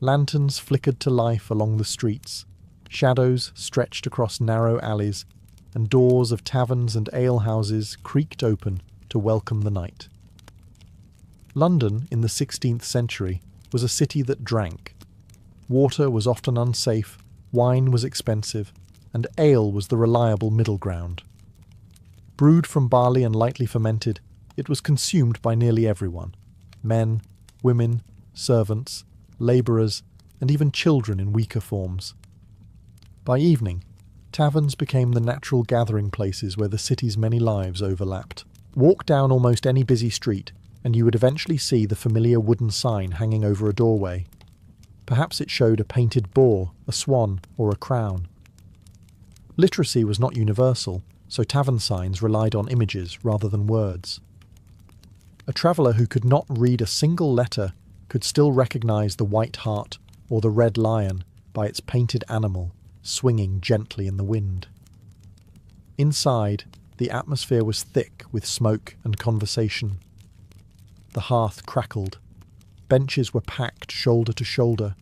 Lanterns flickered to life along the streets, shadows stretched across narrow alleys, and doors of taverns and alehouses creaked open to welcome the night. London in the 16th century was a city that drank. Water was often unsafe, wine was expensive, and ale was the reliable middle ground. Brewed from barley and lightly fermented, it was consumed by nearly everyone: men, women, servants, labourers, and even children in weaker forms. By evening, Taverns became the natural gathering places where the city's many lives overlapped. Walk down almost any busy street, and you would eventually see the familiar wooden sign hanging over a doorway. Perhaps it showed a painted boar, a swan, or a crown. Literacy was not universal, so tavern signs relied on images rather than words. A traveller who could not read a single letter could still recognise the white hart or the red lion by its painted animal swinging gently in the wind. Inside, the atmosphere was thick with smoke and conversation. The hearth crackled, benches were packed shoulder to shoulder,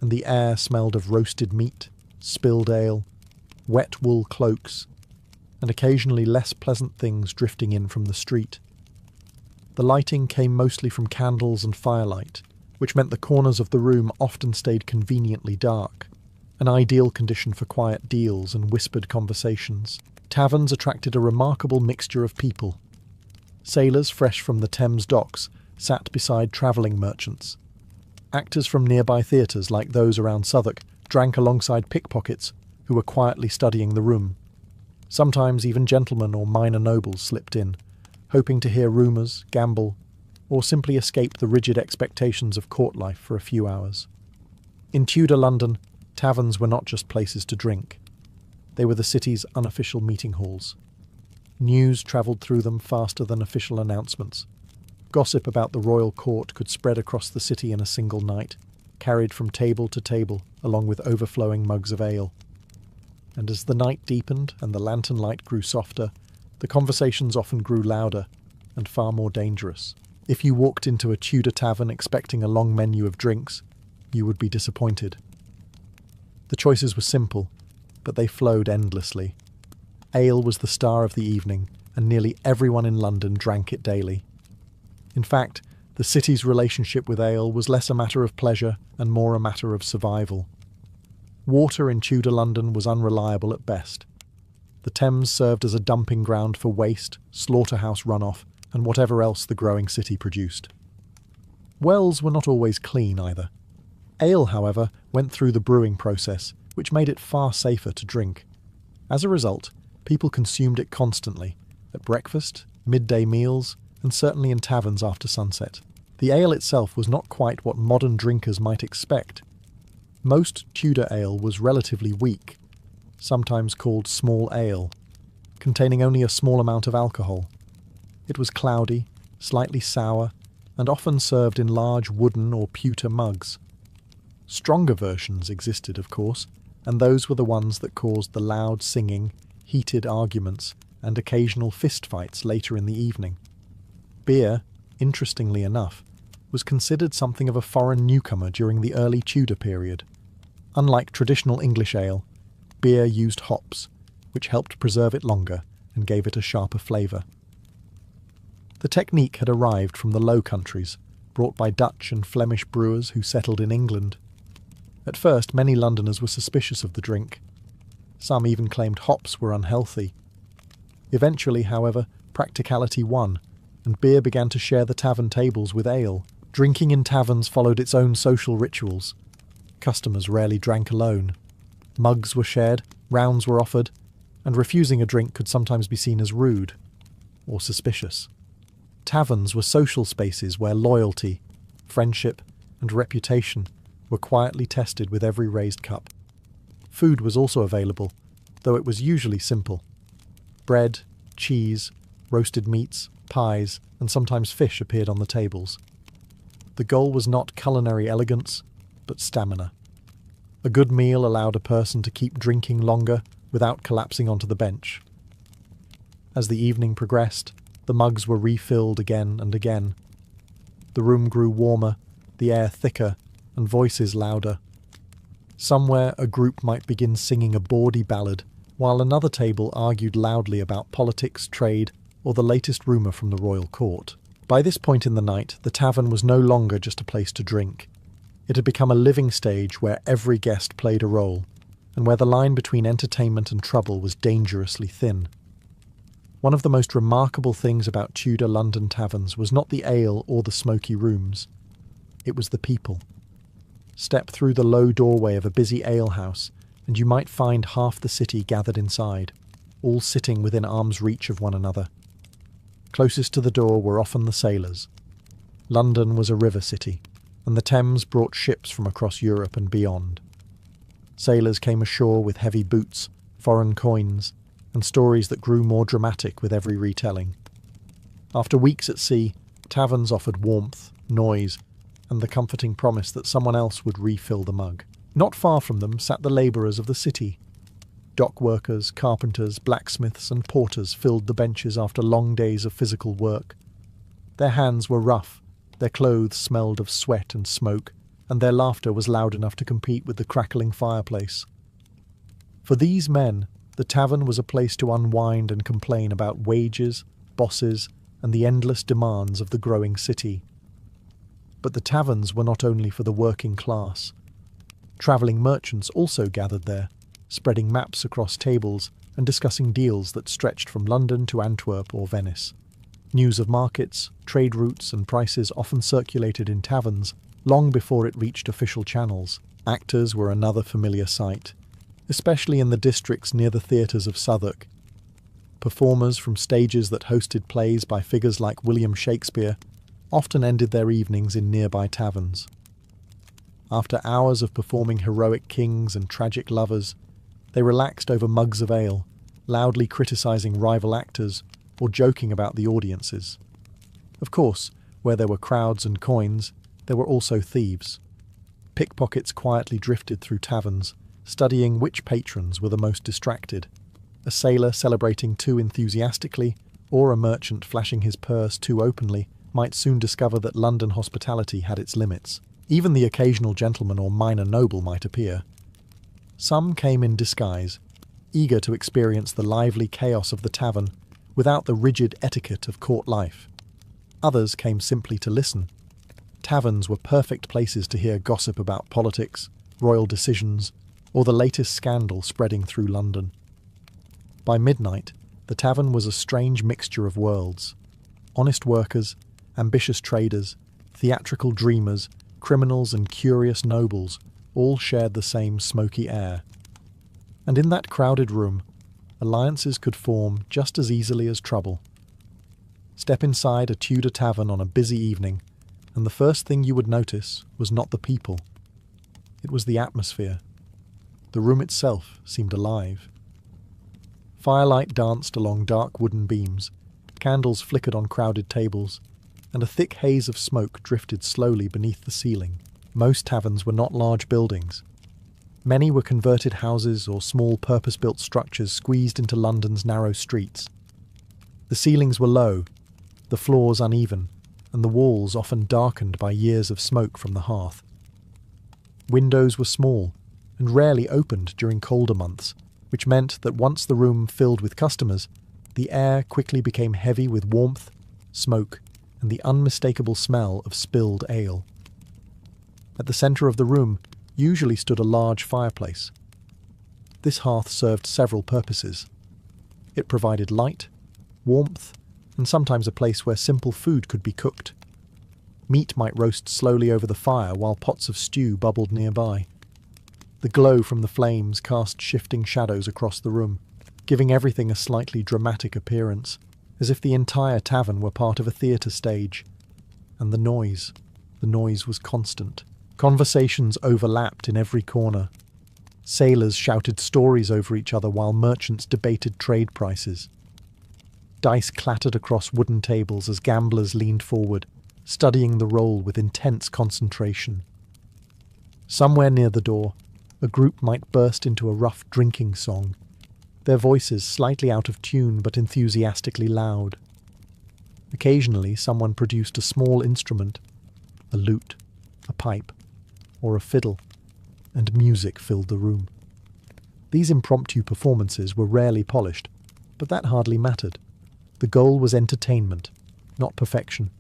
and the air smelled of roasted meat, spilled ale, wet wool cloaks, and occasionally less pleasant things drifting in from the street. The lighting came mostly from candles and firelight, which meant the corners of the room often stayed conveniently dark, an ideal condition for quiet deals and whispered conversations. Taverns attracted a remarkable mixture of people. Sailors fresh from the Thames docks sat beside travelling merchants. Actors from nearby theatres, like those around Southwark, drank alongside pickpockets who were quietly studying the room. Sometimes even gentlemen or minor nobles slipped in, hoping to hear rumours, gamble, or simply escape the rigid expectations of court life for a few hours. In Tudor London, taverns were not just places to drink. They were the city's unofficial meeting halls. News travelled through them faster than official announcements. Gossip about the royal court could spread across the city in a single night, carried from table to table along with overflowing mugs of ale. And as the night deepened and the lantern light grew softer, the conversations often grew louder and far more dangerous. If you walked into a Tudor tavern expecting a long menu of drinks, you would be disappointed. The choices were simple, but they flowed endlessly. Ale was the star of the evening, and nearly everyone in London drank it daily. In fact, the city's relationship with ale was less a matter of pleasure and more a matter of survival. Water in Tudor London was unreliable at best. The Thames served as a dumping ground for waste, slaughterhouse runoff, and whatever else the growing city produced. Wells were not always clean either. Ale, however, went through the brewing process, which made it far safer to drink. As a result, people consumed it constantly, at breakfast, midday meals, and certainly in taverns after sunset. The ale itself was not quite what modern drinkers might expect. Most Tudor ale was relatively weak, sometimes called small ale, containing only a small amount of alcohol. It was cloudy, slightly sour, and often served in large wooden or pewter mugs. Stronger versions existed, of course, and those were the ones that caused the loud singing, heated arguments, and occasional fistfights later in the evening. Beer, interestingly enough, was considered something of a foreign newcomer during the early Tudor period. Unlike traditional English ale, beer used hops, which helped preserve it longer and gave it a sharper flavour. The technique had arrived from the Low Countries, brought by Dutch and Flemish brewers who settled in England. At first, many Londoners were suspicious of the drink. Some even claimed hops were unhealthy. Eventually, however, practicality won, and beer began to share the tavern tables with ale. Drinking in taverns followed its own social rituals. Customers rarely drank alone. Mugs were shared, rounds were offered, and refusing a drink could sometimes be seen as rude or suspicious. Taverns were social spaces where loyalty, friendship, and reputation were quietly tested with every raised cup. Food was also available, though it was usually simple. Bread, cheese, roasted meats, pies, and sometimes fish appeared on the tables. The goal was not culinary elegance, but stamina. A good meal allowed a person to keep drinking longer without collapsing onto the bench. As the evening progressed, the mugs were refilled again and again. The room grew warmer, the air thicker, and voices louder. Somewhere a group might begin singing a bawdy ballad, while another table argued loudly about politics, trade, or the latest rumour from the royal court. By this point in the night, the tavern was no longer just a place to drink. It had become a living stage where every guest played a role, and where the line between entertainment and trouble was dangerously thin. One of the most remarkable things about Tudor London taverns was not the ale or the smoky rooms. It was the people. Step through the low doorway of a busy alehouse, and you might find half the city gathered inside, all sitting within arm's reach of one another. Closest to the door were often the sailors. London was a river city, and the Thames brought ships from across Europe and beyond. Sailors came ashore with heavy boots, foreign coins, and stories that grew more dramatic with every retelling. After weeks at sea, taverns offered warmth, noise, and the comforting promise that someone else would refill the mug. Not far from them sat the labourers of the city. Dock workers, carpenters, blacksmiths, and porters filled the benches after long days of physical work. Their hands were rough, their clothes smelled of sweat and smoke, and their laughter was loud enough to compete with the crackling fireplace. For these men, the tavern was a place to unwind and complain about wages, bosses, and the endless demands of the growing city. But the taverns were not only for the working class. Travelling merchants also gathered there, spreading maps across tables and discussing deals that stretched from London to Antwerp or Venice. News of markets, trade routes, and prices often circulated in taverns long before it reached official channels. Actors were another familiar sight, especially in the districts near the theatres of Southwark. Performers from stages that hosted plays by figures like William Shakespeare often ended their evenings in nearby taverns. After hours of performing heroic kings and tragic lovers, they relaxed over mugs of ale, loudly criticising rival actors or joking about the audiences. Of course, where there were crowds and coins, there were also thieves. Pickpockets quietly drifted through taverns, studying which patrons were the most distracted. A sailor celebrating too enthusiastically, or a merchant flashing his purse too openly, might soon discover that London hospitality had its limits. Even the occasional gentleman or minor noble might appear. Some came in disguise, eager to experience the lively chaos of the tavern without the rigid etiquette of court life. Others came simply to listen. Taverns were perfect places to hear gossip about politics, royal decisions, or the latest scandal spreading through London. By midnight, the tavern was a strange mixture of worlds. Honest workers, ambitious traders, theatrical dreamers, criminals and curious nobles all shared the same smoky air. And in that crowded room, alliances could form just as easily as trouble. Step inside a Tudor tavern on a busy evening, and the first thing you would notice was not the people. It was the atmosphere. The room itself seemed alive. Firelight danced along dark wooden beams, candles flickered on crowded tables, and a thick haze of smoke drifted slowly beneath the ceiling. Most taverns were not large buildings. Many were converted houses or small purpose-built structures squeezed into London's narrow streets. The ceilings were low, the floors uneven, and the walls often darkened by years of smoke from the hearth. Windows were small and rarely opened during colder months, which meant that once the room filled with customers, the air quickly became heavy with warmth, smoke, and the unmistakable smell of spilled ale. At the centre of the room usually stood a large fireplace. This hearth served several purposes. It provided light, warmth, and sometimes a place where simple food could be cooked. Meat might roast slowly over the fire while pots of stew bubbled nearby. The glow from the flames cast shifting shadows across the room, giving everything a slightly dramatic appearance, as if the entire tavern were part of a theatre stage. And the noise was constant. Conversations overlapped in every corner. Sailors shouted stories over each other while merchants debated trade prices. Dice clattered across wooden tables as gamblers leaned forward, studying the roll with intense concentration. Somewhere near the door, a group might burst into a rough drinking song, their voices slightly out of tune but enthusiastically loud. Occasionally someone produced a small instrument, a lute, a pipe, or a fiddle, and music filled the room. These impromptu performances were rarely polished, but that hardly mattered. The goal was entertainment, not perfection.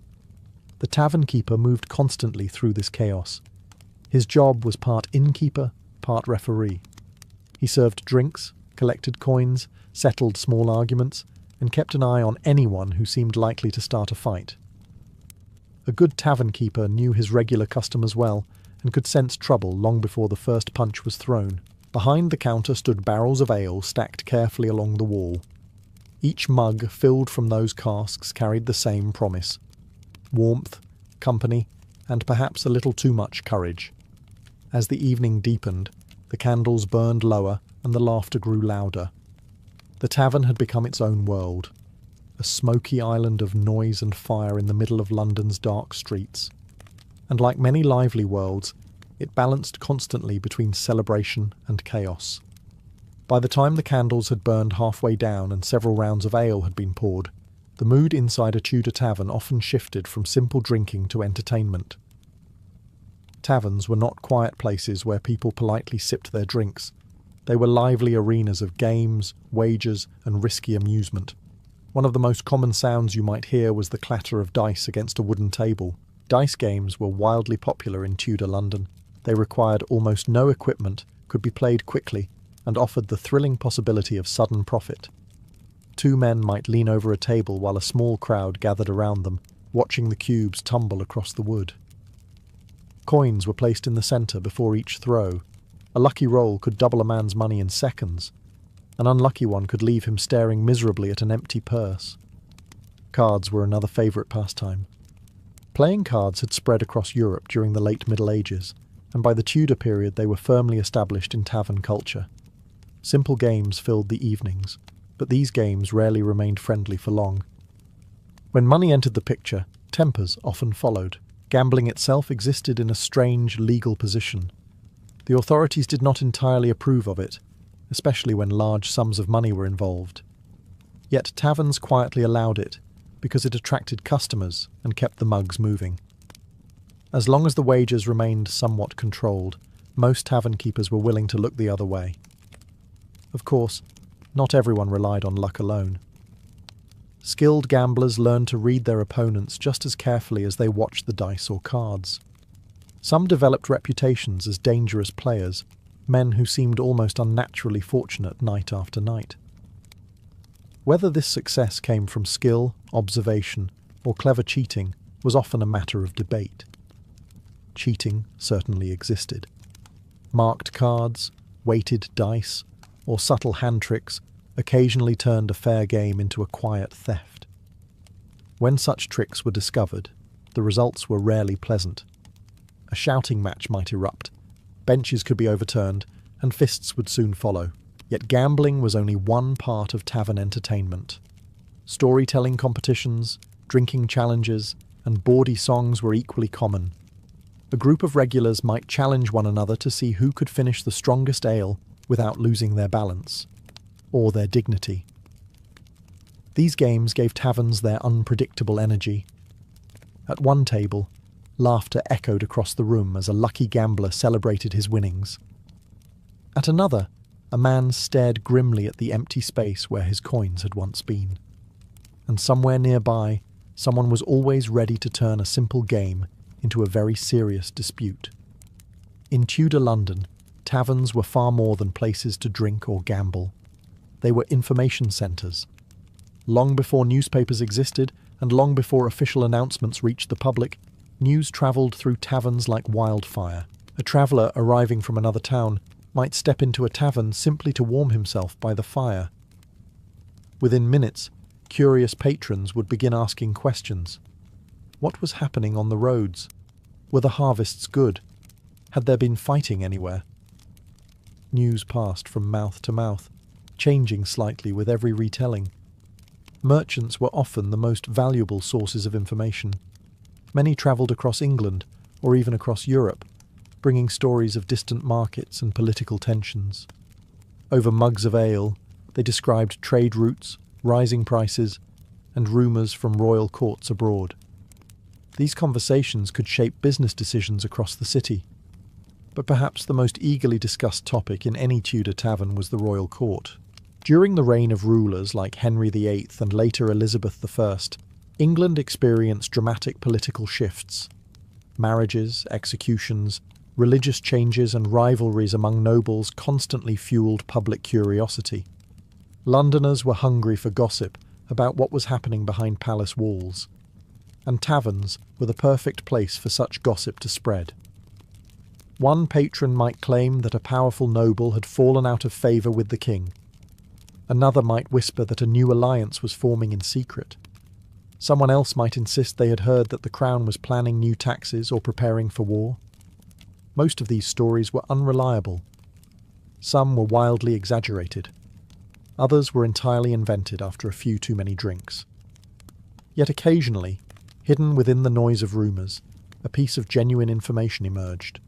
The tavern keeper moved constantly through this chaos. His job was part innkeeper, part referee. He served drinks, collected coins, settled small arguments, and kept an eye on anyone who seemed likely to start a fight. A good tavern keeper knew his regular customers well and could sense trouble long before the first punch was thrown. Behind the counter stood barrels of ale stacked carefully along the wall. Each mug filled from those casks carried the same promise: warmth, company, and perhaps a little too much courage. As the evening deepened, the candles burned lower and the laughter grew louder. The tavern had become its own world, a smoky island of noise and fire in the middle of London's dark streets. And like many lively worlds, it balanced constantly between celebration and chaos. By the time the candles had burned halfway down and several rounds of ale had been poured, the mood inside a Tudor tavern often shifted from simple drinking to entertainment. Taverns were not quiet places where people politely sipped their drinks. They were lively arenas of games, wagers, and risky amusement. One of the most common sounds you might hear was the clatter of dice against a wooden table. Dice games were wildly popular in Tudor London. They required almost no equipment, could be played quickly, and offered the thrilling possibility of sudden profit. Two men might lean over a table while a small crowd gathered around them, watching the cubes tumble across the wood. Coins were placed in the centre before each throw. A lucky roll could double a man's money in seconds. An unlucky one could leave him staring miserably at an empty purse. Cards were another favourite pastime. Playing cards had spread across Europe during the late Middle Ages, and by the Tudor period they were firmly established in tavern culture. Simple games filled the evenings, but these games rarely remained friendly for long. When money entered the picture, tempers often followed. Gambling itself existed in a strange legal position. The authorities did not entirely approve of it, especially when large sums of money were involved. Yet taverns quietly allowed it, because it attracted customers and kept the mugs moving. As long as the wagers remained somewhat controlled, most tavern keepers were willing to look the other way. Of course, not everyone relied on luck alone. Skilled gamblers learned to read their opponents just as carefully as they watched the dice or cards. Some developed reputations as dangerous players, men who seemed almost unnaturally fortunate night after night. Whether this success came from skill, observation, or clever cheating was often a matter of debate. Cheating certainly existed. Marked cards, weighted dice, or subtle hand tricks occasionally turned a fair game into a quiet theft. When such tricks were discovered, the results were rarely pleasant. A shouting match might erupt, benches could be overturned, and fists would soon follow. Yet gambling was only one part of tavern entertainment. Storytelling competitions, drinking challenges, and bawdy songs were equally common. A group of regulars might challenge one another to see who could finish the strongest ale without losing their balance, or their dignity. These games gave taverns their unpredictable energy. At one table, laughter echoed across the room as a lucky gambler celebrated his winnings. At another, a man stared grimly at the empty space where his coins had once been. And somewhere nearby, someone was always ready to turn a simple game into a very serious dispute. In Tudor London, taverns were far more than places to drink or gamble. They were information centres. Long before newspapers existed, and long before official announcements reached the public, news travelled through taverns like wildfire. A traveller arriving from another town might step into a tavern simply to warm himself by the fire. Within minutes, curious patrons would begin asking questions. What was happening on the roads? Were the harvests good? Had there been fighting anywhere? News passed from mouth to mouth, changing slightly with every retelling. Merchants were often the most valuable sources of information. Many travelled across England, or even across Europe, bringing stories of distant markets and political tensions. Over mugs of ale, they described trade routes, rising prices, and rumours from royal courts abroad. These conversations could shape business decisions across the city. But perhaps the most eagerly discussed topic in any Tudor tavern was the royal court. During the reign of rulers like Henry VIII and later Elizabeth I, England experienced dramatic political shifts. Marriages, executions, religious changes and rivalries among nobles constantly fueled public curiosity. Londoners were hungry for gossip about what was happening behind palace walls, and taverns were the perfect place for such gossip to spread. One patron might claim that a powerful noble had fallen out of favour with the king. Another might whisper that a new alliance was forming in secret. Someone else might insist they had heard that the crown was planning new taxes or preparing for war. Most of these stories were unreliable. Some were wildly exaggerated. Others were entirely invented after a few too many drinks. Yet occasionally, hidden within the noise of rumours, a piece of genuine information emerged.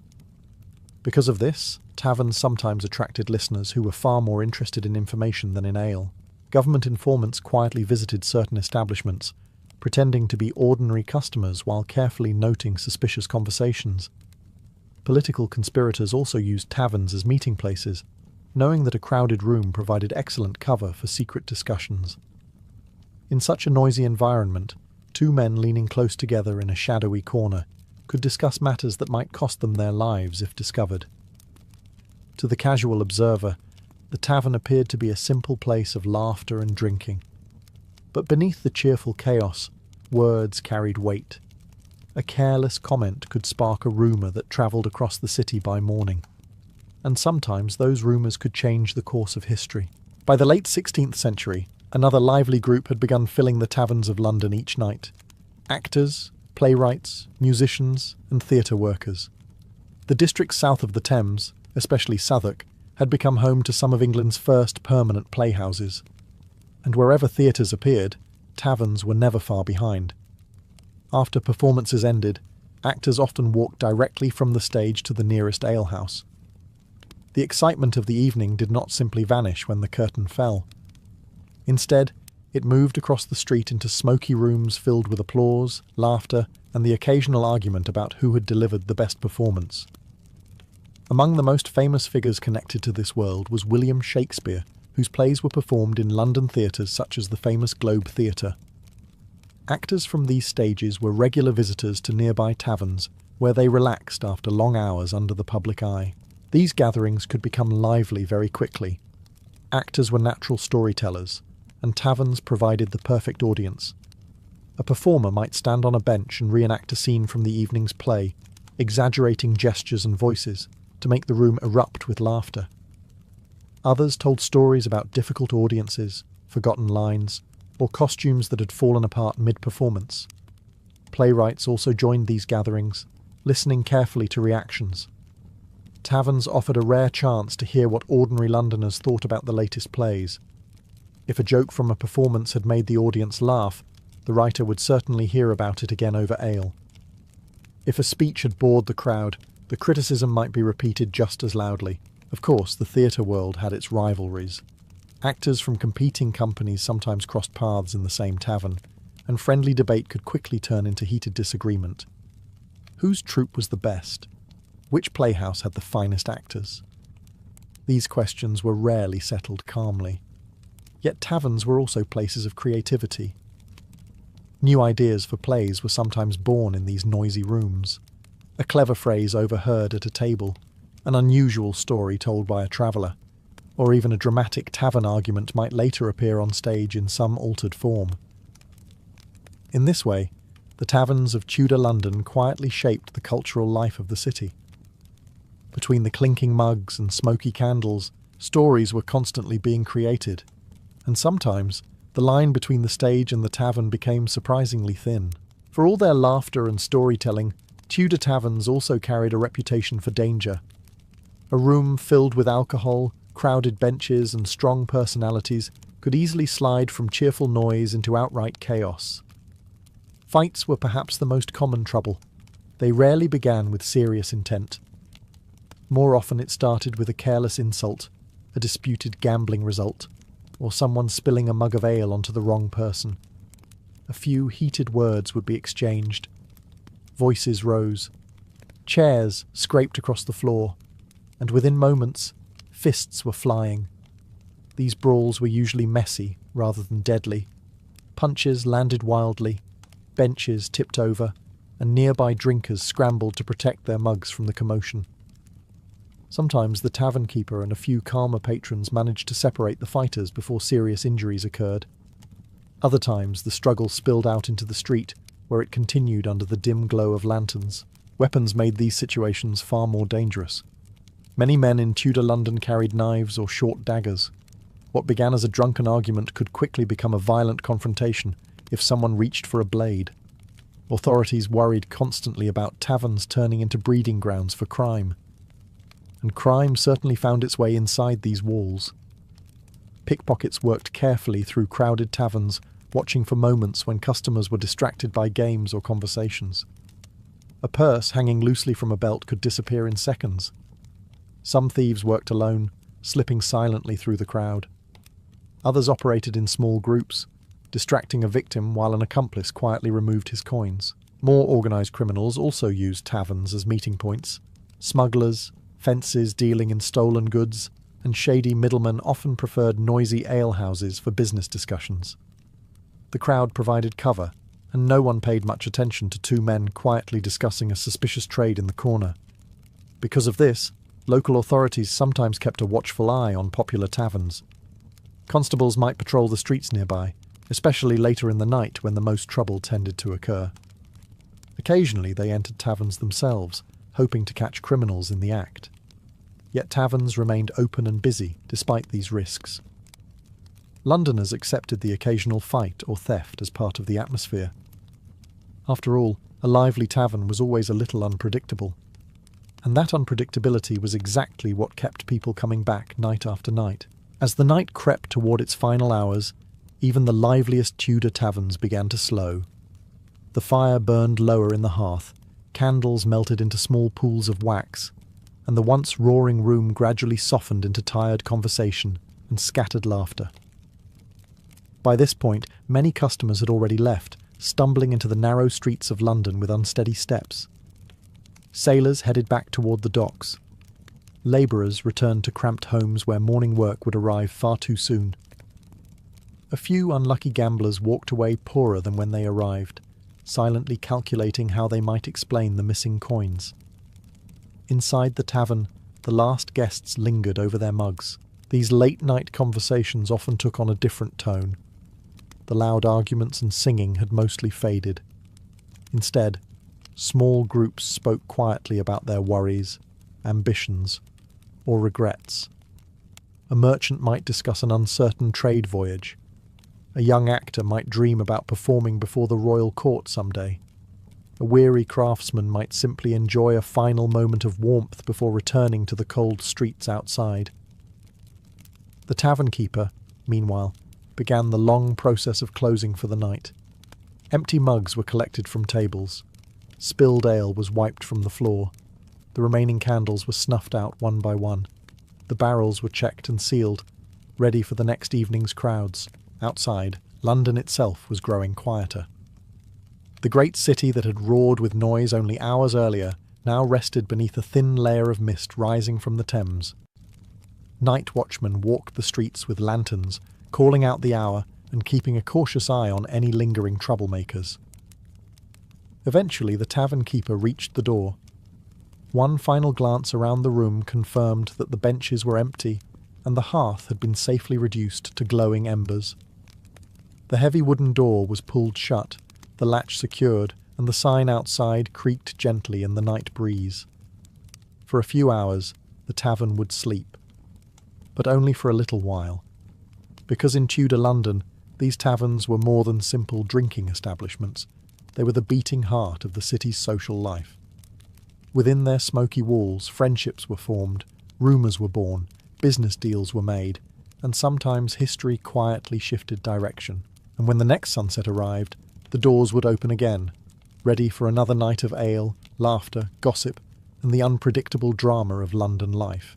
Because of this, taverns sometimes attracted listeners who were far more interested in information than in ale. Government informants quietly visited certain establishments, pretending to be ordinary customers while carefully noting suspicious conversations. Political conspirators also used taverns as meeting places, knowing that a crowded room provided excellent cover for secret discussions. In such a noisy environment, two men leaning close together in a shadowy corner could discuss matters that might cost them their lives if discovered. To the casual observer, the tavern appeared to be a simple place of laughter and drinking. But beneath the cheerful chaos, words carried weight. A careless comment could spark a rumour that travelled across the city by morning. And sometimes those rumours could change the course of history. By the late 16th century, another lively group had begun filling the taverns of London each night. Actors, playwrights, musicians, and theatre workers. The districts south of the Thames, especially Southwark, had become home to some of England's first permanent playhouses. And wherever theatres appeared, taverns were never far behind. After performances ended, actors often walked directly from the stage to the nearest alehouse. The excitement of the evening did not simply vanish when the curtain fell. Instead, it moved across the street into smoky rooms filled with applause, laughter, and the occasional argument about who had delivered the best performance. Among the most famous figures connected to this world was William Shakespeare, whose plays were performed in London theatres such as the famous Globe Theatre. Actors from these stages were regular visitors to nearby taverns, where they relaxed after long hours under the public eye. These gatherings could become lively very quickly. Actors were natural storytellers, and taverns provided the perfect audience. A performer might stand on a bench and reenact a scene from the evening's play, exaggerating gestures and voices to make the room erupt with laughter. Others told stories about difficult audiences, forgotten lines, or costumes that had fallen apart mid-performance. Playwrights also joined these gatherings, listening carefully to reactions. Taverns offered a rare chance to hear what ordinary Londoners thought about the latest plays. If a joke from a performance had made the audience laugh, the writer would certainly hear about it again over ale. If a speech had bored the crowd, the criticism might be repeated just as loudly. Of course, the theatre world had its rivalries. Actors from competing companies sometimes crossed paths in the same tavern, and friendly debate could quickly turn into heated disagreement. Whose troupe was the best? Which playhouse had the finest actors? These questions were rarely settled calmly. Yet taverns were also places of creativity. New ideas for plays were sometimes born in these noisy rooms. A clever phrase overheard at a table, an unusual story told by a traveller, or even a dramatic tavern argument might later appear on stage in some altered form. In this way, the taverns of Tudor London quietly shaped the cultural life of the city. Between the clinking mugs and smoky candles, stories were constantly being created, and sometimes the line between the stage and the tavern became surprisingly thin. For all their laughter and storytelling, Tudor taverns also carried a reputation for danger. A room filled with alcohol, crowded benches, and strong personalities could easily slide from cheerful noise into outright chaos. Fights were perhaps the most common trouble. They rarely began with serious intent. More often it started with a careless insult, a disputed gambling result, or someone spilling a mug of ale onto the wrong person. A few heated words would be exchanged. Voices rose. Chairs scraped across the floor, and within moments, fists were flying. These brawls were usually messy rather than deadly. Punches landed wildly, benches tipped over, and nearby drinkers scrambled to protect their mugs from the commotion. Sometimes the tavern keeper and a few calmer patrons managed to separate the fighters before serious injuries occurred. Other times the struggle spilled out into the street, where it continued under the dim glow of lanterns. Weapons made these situations far more dangerous. Many men in Tudor London carried knives or short daggers. What began as a drunken argument could quickly become a violent confrontation if someone reached for a blade. Authorities worried constantly about taverns turning into breeding grounds for crime. And crime certainly found its way inside these walls. Pickpockets worked carefully through crowded taverns, watching for moments when customers were distracted by games or conversations. A purse hanging loosely from a belt could disappear in seconds. Some thieves worked alone, slipping silently through the crowd. Others operated in small groups, distracting a victim while an accomplice quietly removed his coins. More organised criminals also used taverns as meeting points. Smugglers, fences dealing in stolen goods, and shady middlemen often preferred noisy alehouses for business discussions. The crowd provided cover, and no one paid much attention to two men quietly discussing a suspicious trade in the corner. Because of this, local authorities sometimes kept a watchful eye on popular taverns. Constables might patrol the streets nearby, especially later in the night when the most trouble tended to occur. Occasionally they entered taverns themselves, hoping to catch criminals in the act. Yet taverns remained open and busy despite these risks. Londoners accepted the occasional fight or theft as part of the atmosphere. After all, a lively tavern was always a little unpredictable. And that unpredictability was exactly what kept people coming back night after night. As the night crept toward its final hours, even the liveliest Tudor taverns began to slow. The fire burned lower in the hearth, candles melted into small pools of wax, and the once roaring room gradually softened into tired conversation and scattered laughter. By this point, many customers had already left, stumbling into the narrow streets of London with unsteady steps. Sailors headed back toward the docks. Labourers returned to cramped homes where morning work would arrive far too soon. A few unlucky gamblers walked away poorer than when they arrived, silently calculating how they might explain the missing coins. Inside the tavern, the last guests lingered over their mugs. These late-night conversations often took on a different tone. The loud arguments and singing had mostly faded. Instead, small groups spoke quietly about their worries, ambitions, or regrets. A merchant might discuss an uncertain trade voyage. A young actor might dream about performing before the royal court someday. A weary craftsman might simply enjoy a final moment of warmth before returning to the cold streets outside. The tavern keeper, meanwhile, began the long process of closing for the night. Empty mugs were collected from tables. Spilled ale was wiped from the floor. The remaining candles were snuffed out one by one. The barrels were checked and sealed, ready for the next evening's crowds. Outside, London itself was growing quieter. The great city that had roared with noise only hours earlier now rested beneath a thin layer of mist rising from the Thames. Night watchmen walked the streets with lanterns, calling out the hour and keeping a cautious eye on any lingering troublemakers. Eventually, the tavern keeper reached the door. One final glance around the room confirmed that the benches were empty and the hearth had been safely reduced to glowing embers. The heavy wooden door was pulled shut, the latch secured, and the sign outside creaked gently in the night breeze. For a few hours, the tavern would sleep. But only for a little while. Because in Tudor London, these taverns were more than simple drinking establishments. They were the beating heart of the city's social life. Within their smoky walls, friendships were formed, rumours were born, business deals were made, and sometimes history quietly shifted direction. And when the next sunset arrived, the doors would open again, ready for another night of ale, laughter, gossip, and the unpredictable drama of London life.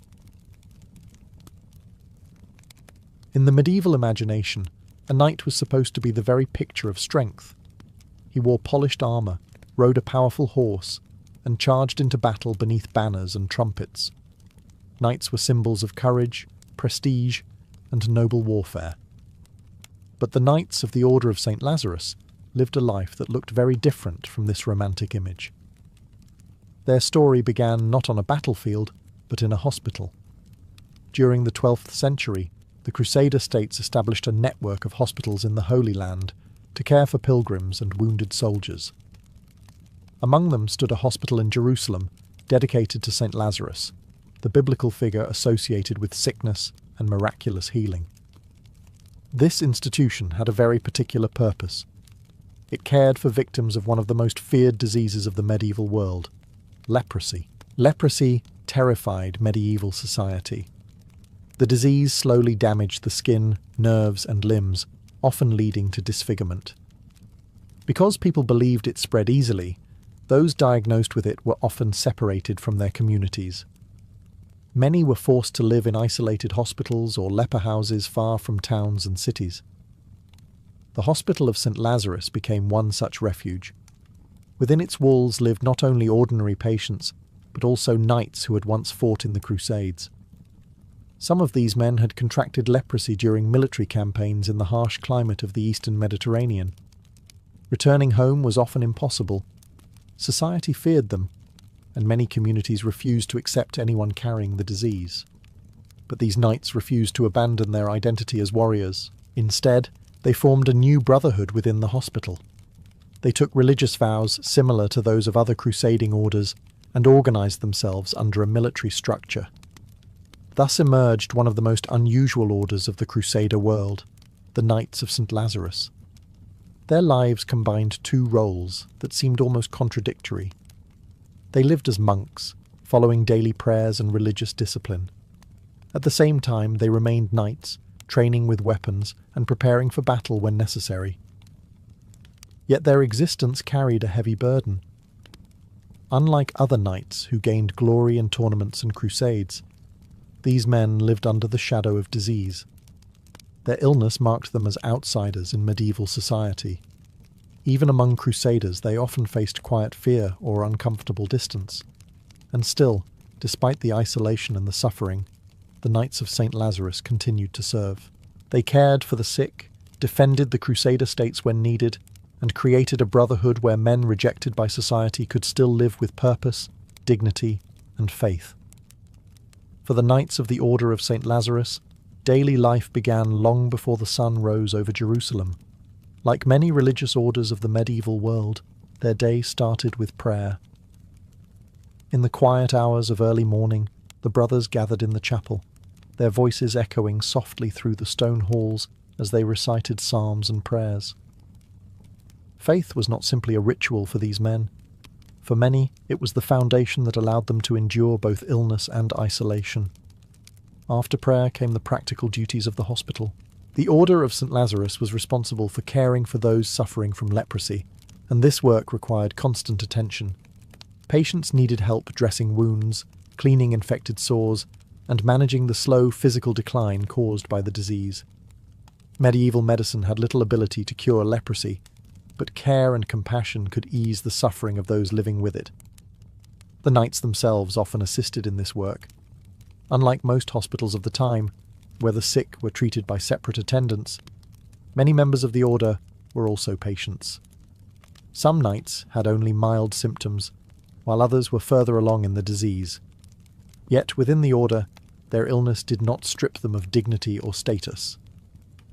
In the medieval imagination, a knight was supposed to be the very picture of strength. He wore polished armour, rode a powerful horse, and charged into battle beneath banners and trumpets. Knights were symbols of courage, prestige, and noble warfare. But the knights of the Order of St. Lazarus lived a life that looked very different from this romantic image. Their story began not on a battlefield, but in a hospital. During the 12th century, the Crusader states established a network of hospitals in the Holy Land to care for pilgrims and wounded soldiers. Among them stood a hospital in Jerusalem dedicated to St. Lazarus, the biblical figure associated with sickness and miraculous healing. This institution had a very particular purpose. It cared for victims of one of the most feared diseases of the medieval world, leprosy. Leprosy terrified medieval society. The disease slowly damaged the skin, nerves, and limbs, often leading to disfigurement. Because people believed it spread easily, those diagnosed with it were often separated from their communities. Many were forced to live in isolated hospitals or leper houses far from towns and cities. The Hospital of St. Lazarus became one such refuge. Within its walls lived not only ordinary patients, but also knights who had once fought in the Crusades. Some of these men had contracted leprosy during military campaigns in the harsh climate of the eastern Mediterranean. Returning home was often impossible. Society feared them, and many communities refused to accept anyone carrying the disease. But these knights refused to abandon their identity as warriors. Instead, they formed a new brotherhood within the hospital. They took religious vows similar to those of other crusading orders and organized themselves under a military structure. Thus emerged one of the most unusual orders of the Crusader world, the Knights of St. Lazarus. Their lives combined two roles that seemed almost contradictory. They lived as monks, following daily prayers and religious discipline. At the same time, they remained knights, training with weapons and preparing for battle when necessary. Yet their existence carried a heavy burden. Unlike other knights who gained glory in tournaments and crusades, these men lived under the shadow of disease. Their illness marked them as outsiders in medieval society. Even among crusaders, they often faced quiet fear or uncomfortable distance. And still, despite the isolation and the suffering, the Knights of St. Lazarus continued to serve. They cared for the sick, defended the Crusader states when needed, and created a brotherhood where men rejected by society could still live with purpose, dignity, and faith. For the Knights of the Order of St. Lazarus, daily life began long before the sun rose over Jerusalem. Like many religious orders of the medieval world, their day started with prayer. In the quiet hours of early morning, the brothers gathered in the chapel, their voices echoing softly through the stone halls as they recited psalms and prayers. Faith was not simply a ritual for these men. For many, it was the foundation that allowed them to endure both illness and isolation. After prayer came the practical duties of the hospital. The Order of St. Lazarus was responsible for caring for those suffering from leprosy, and this work required constant attention. Patients needed help dressing wounds, cleaning infected sores, and managing the slow physical decline caused by the disease. Medieval medicine had little ability to cure leprosy, but care and compassion could ease the suffering of those living with it. The knights themselves often assisted in this work. Unlike most hospitals of the time, where the sick were treated by separate attendants, many members of the order were also patients. Some knights had only mild symptoms, while others were further along in the disease. Yet within the order, their illness did not strip them of dignity or status.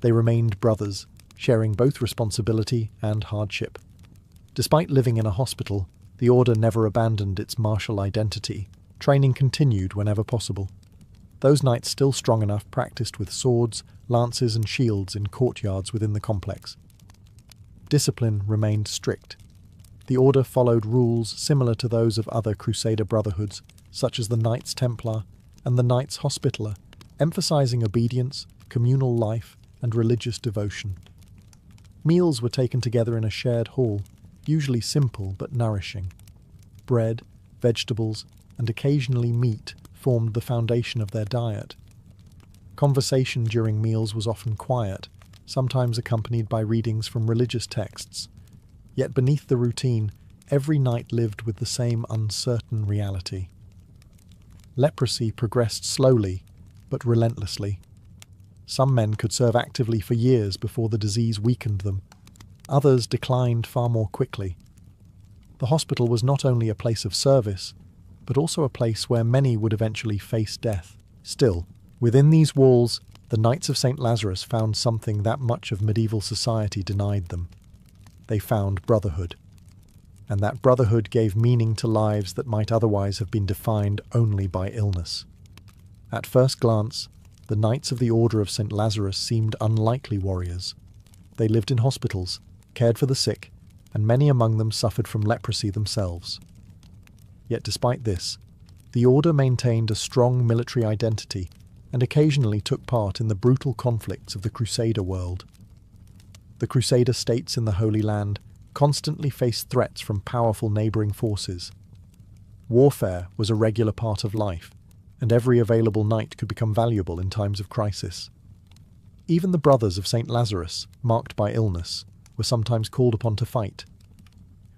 They remained brothers, sharing both responsibility and hardship. Despite living in a hospital, the order never abandoned its martial identity. Training continued whenever possible. Those knights still strong enough practiced with swords, lances and shields in courtyards within the complex. Discipline remained strict. The order followed rules similar to those of other Crusader brotherhoods, such as the Knights Templar and the Knights Hospitaller, emphasizing obedience, communal life, and religious devotion. Meals were taken together in a shared hall, usually simple but nourishing. Bread, vegetables, and occasionally meat formed the foundation of their diet. Conversation during meals was often quiet, sometimes accompanied by readings from religious texts. Yet beneath the routine, every night lived with the same uncertain reality. Leprosy progressed slowly, but relentlessly. Some men could serve actively for years before the disease weakened them. Others declined far more quickly. The hospital was not only a place of service, but also a place where many would eventually face death. Still, within these walls, the Knights of St. Lazarus found something that much of medieval society denied them. They found brotherhood. and that brotherhood gave meaning to lives that might otherwise have been defined only by illness. At first glance, the Knights of the Order of St. Lazarus seemed unlikely warriors. They lived in hospitals, cared for the sick, and many among them suffered from leprosy themselves. Yet despite this, the order maintained a strong military identity and occasionally took part in the brutal conflicts of the Crusader world. The Crusader states in the Holy Land constantly faced threats from powerful neighbouring forces. Warfare was a regular part of life, and every available knight could become valuable in times of crisis. Even the brothers of St. Lazarus, marked by illness, were sometimes called upon to fight.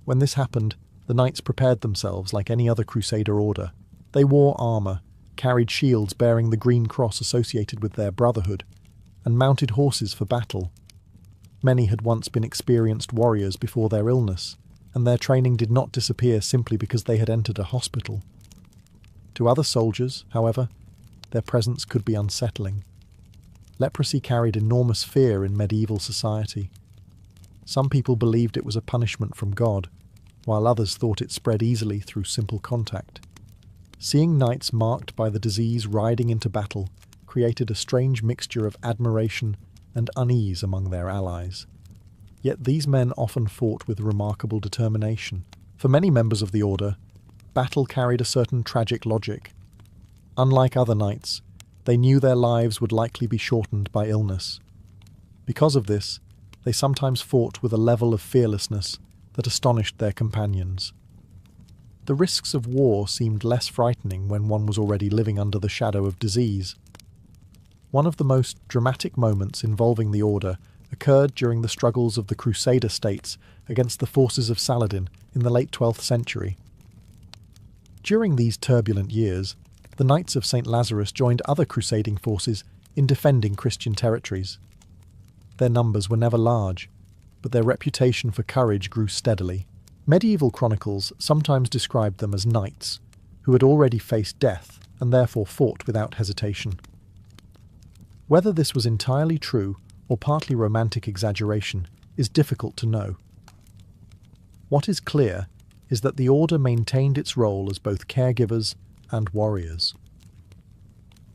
When this happened, the knights prepared themselves like any other Crusader order. They wore armour, carried shields bearing the green cross associated with their brotherhood, and mounted horses for battle. Many had once been experienced warriors before their illness, and their training did not disappear simply because they had entered a hospital. To other soldiers, however, their presence could be unsettling. Leprosy carried enormous fear in medieval society. Some people believed it was a punishment from God, while others thought it spread easily through simple contact. Seeing knights marked by the disease riding into battle created a strange mixture of admiration and unease among their allies. Yet these men often fought with remarkable determination. For many members of the order, battle carried a certain tragic logic. Unlike other knights, they knew their lives would likely be shortened by illness. Because of this, they sometimes fought with a level of fearlessness that astonished their companions. The risks of war seemed less frightening when one was already living under the shadow of disease. One of the most dramatic moments involving the order occurred during the struggles of the Crusader states against the forces of Saladin in the late 12th century. During these turbulent years, the Knights of St. Lazarus joined other crusading forces in defending Christian territories. Their numbers were never large, but their reputation for courage grew steadily. Medieval chronicles sometimes described them as knights, who had already faced death and therefore fought without hesitation. Whether this was entirely true or partly romantic exaggeration is difficult to know. What is clear is that the order maintained its role as both caregivers and warriors.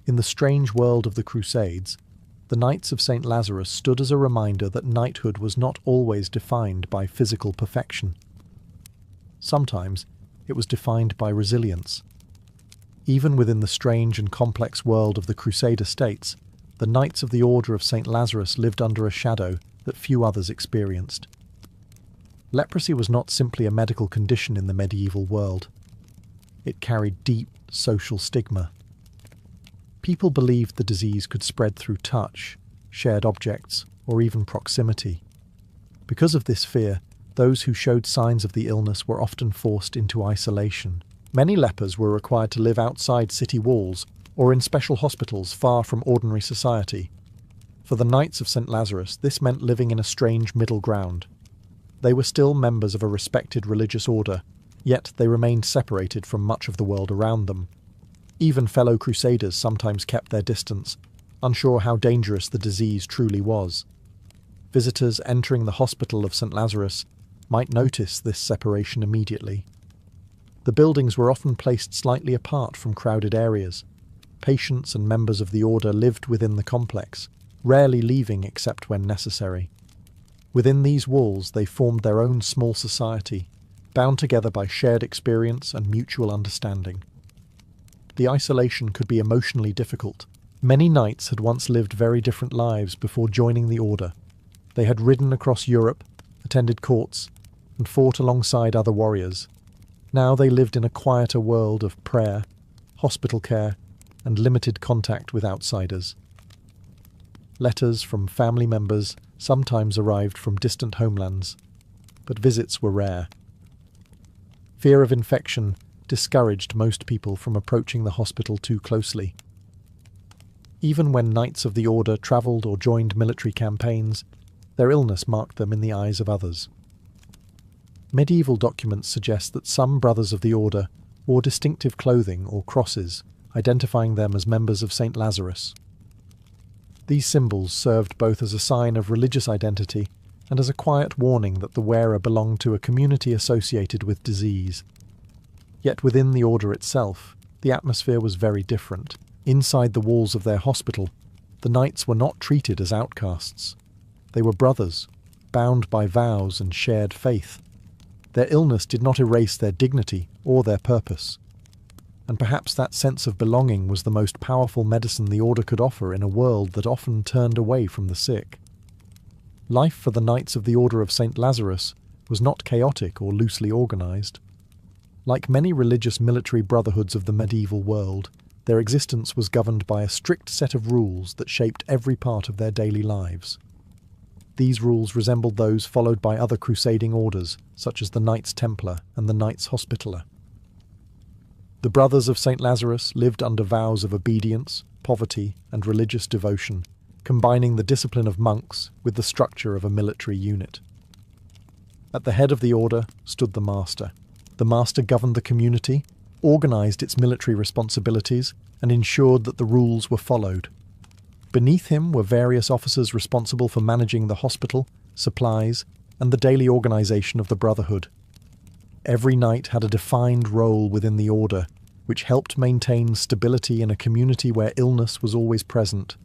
In the strange world of the Crusades, the Knights of St. Lazarus stood as a reminder that knighthood was not always defined by physical perfection. Sometimes it was defined by resilience. Even within the strange and complex world of the Crusader states, the Knights of the Order of St. Lazarus lived under a shadow that few others experienced. Leprosy was not simply a medical condition in the medieval world. It carried deep social stigma. People believed the disease could spread through touch, shared objects, or even proximity. Because of this fear, those who showed signs of the illness were often forced into isolation. Many lepers were required to live outside city walls or in special hospitals far from ordinary society. For the Knights of St. Lazarus, this meant living in a strange middle ground. They were still members of a respected religious order, yet they remained separated from much of the world around them. Even fellow crusaders sometimes kept their distance, unsure how dangerous the disease truly was. Visitors entering the hospital of St. Lazarus might notice this separation immediately. The buildings were often placed slightly apart from crowded areas. Patients and members of the order lived within the complex, rarely leaving except when necessary. Within these walls they formed their own small society, bound together by shared experience and mutual understanding. The isolation could be emotionally difficult. Many knights had once lived very different lives before joining the order. They had ridden across Europe, attended courts, and fought alongside other warriors. Now they lived in a quieter world of prayer, hospital care, and limited contact with outsiders. Letters from family members sometimes arrived from distant homelands, but visits were rare. Fear of infection discouraged most people from approaching the hospital too closely. Even when Knights of the Order travelled or joined military campaigns, their illness marked them in the eyes of others. Medieval documents suggest that some brothers of the Order wore distinctive clothing or crosses, identifying them as members of St. Lazarus. These symbols served both as a sign of religious identity and as a quiet warning that the wearer belonged to a community associated with disease. Yet within the order itself, the atmosphere was very different. Inside the walls of their hospital, the knights were not treated as outcasts. They were brothers, bound by vows and shared faith. Their illness did not erase their dignity or their purpose. And perhaps that sense of belonging was the most powerful medicine the order could offer in a world that often turned away from the sick. Life for the Knights of the Order of St. Lazarus was not chaotic or loosely organised. Like many religious military brotherhoods of the medieval world, their existence was governed by a strict set of rules that shaped every part of their daily lives. These rules resembled those followed by other crusading orders, such as the Knights Templar and the Knights Hospitaller. The Brothers of St. Lazarus lived under vows of obedience, poverty, and religious devotion, combining the discipline of monks with the structure of a military unit. At the head of the order stood the master. The master governed the community, organised its military responsibilities, and ensured that the rules were followed. Beneath him were various officers responsible for managing the hospital, supplies, and the daily organisation of the Brotherhood. Every knight had a defined role within the order, which helped maintain stability in a community where illness was always present.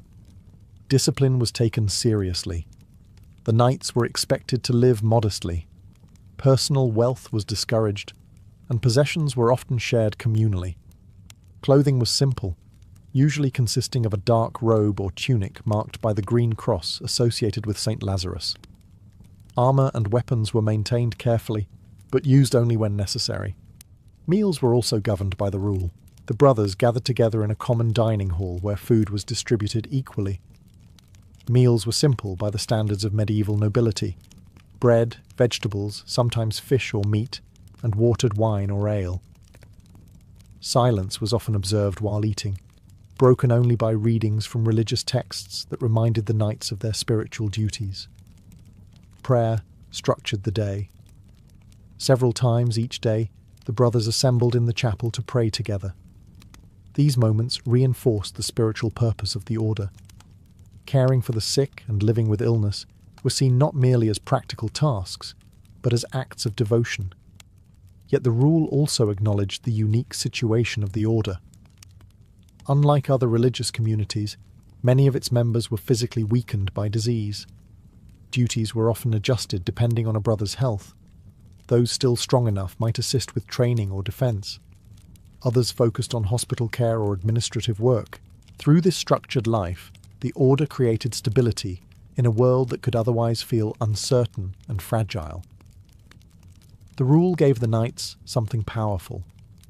Discipline was taken seriously. The knights were expected to live modestly. Personal wealth was discouraged, and possessions were often shared communally. Clothing was simple, usually consisting of a dark robe or tunic marked by the green cross associated with St. Lazarus. Armour and weapons were maintained carefully, but used only when necessary. Meals were also governed by the rule. The brothers gathered together in a common dining hall where food was distributed equally. Meals were simple by the standards of medieval nobility: bread, vegetables, sometimes fish or meat, and watered wine or ale. Silence was often observed while eating, broken only by readings from religious texts that reminded the knights of their spiritual duties. Prayer structured the day. Several times each day, the brothers assembled in the chapel to pray together. These moments reinforced the spiritual purpose of the order. Caring for the sick and living with illness were seen not merely as practical tasks, but as acts of devotion. Yet the rule also acknowledged the unique situation of the order. Unlike other religious communities, many of its members were physically weakened by disease. Duties were often adjusted depending on a brother's health. Those still strong enough might assist with training or defence. Others focused on hospital care or administrative work. Through this structured life, the order created stability in a world that could otherwise feel uncertain and fragile. The rule gave the knights something powerful,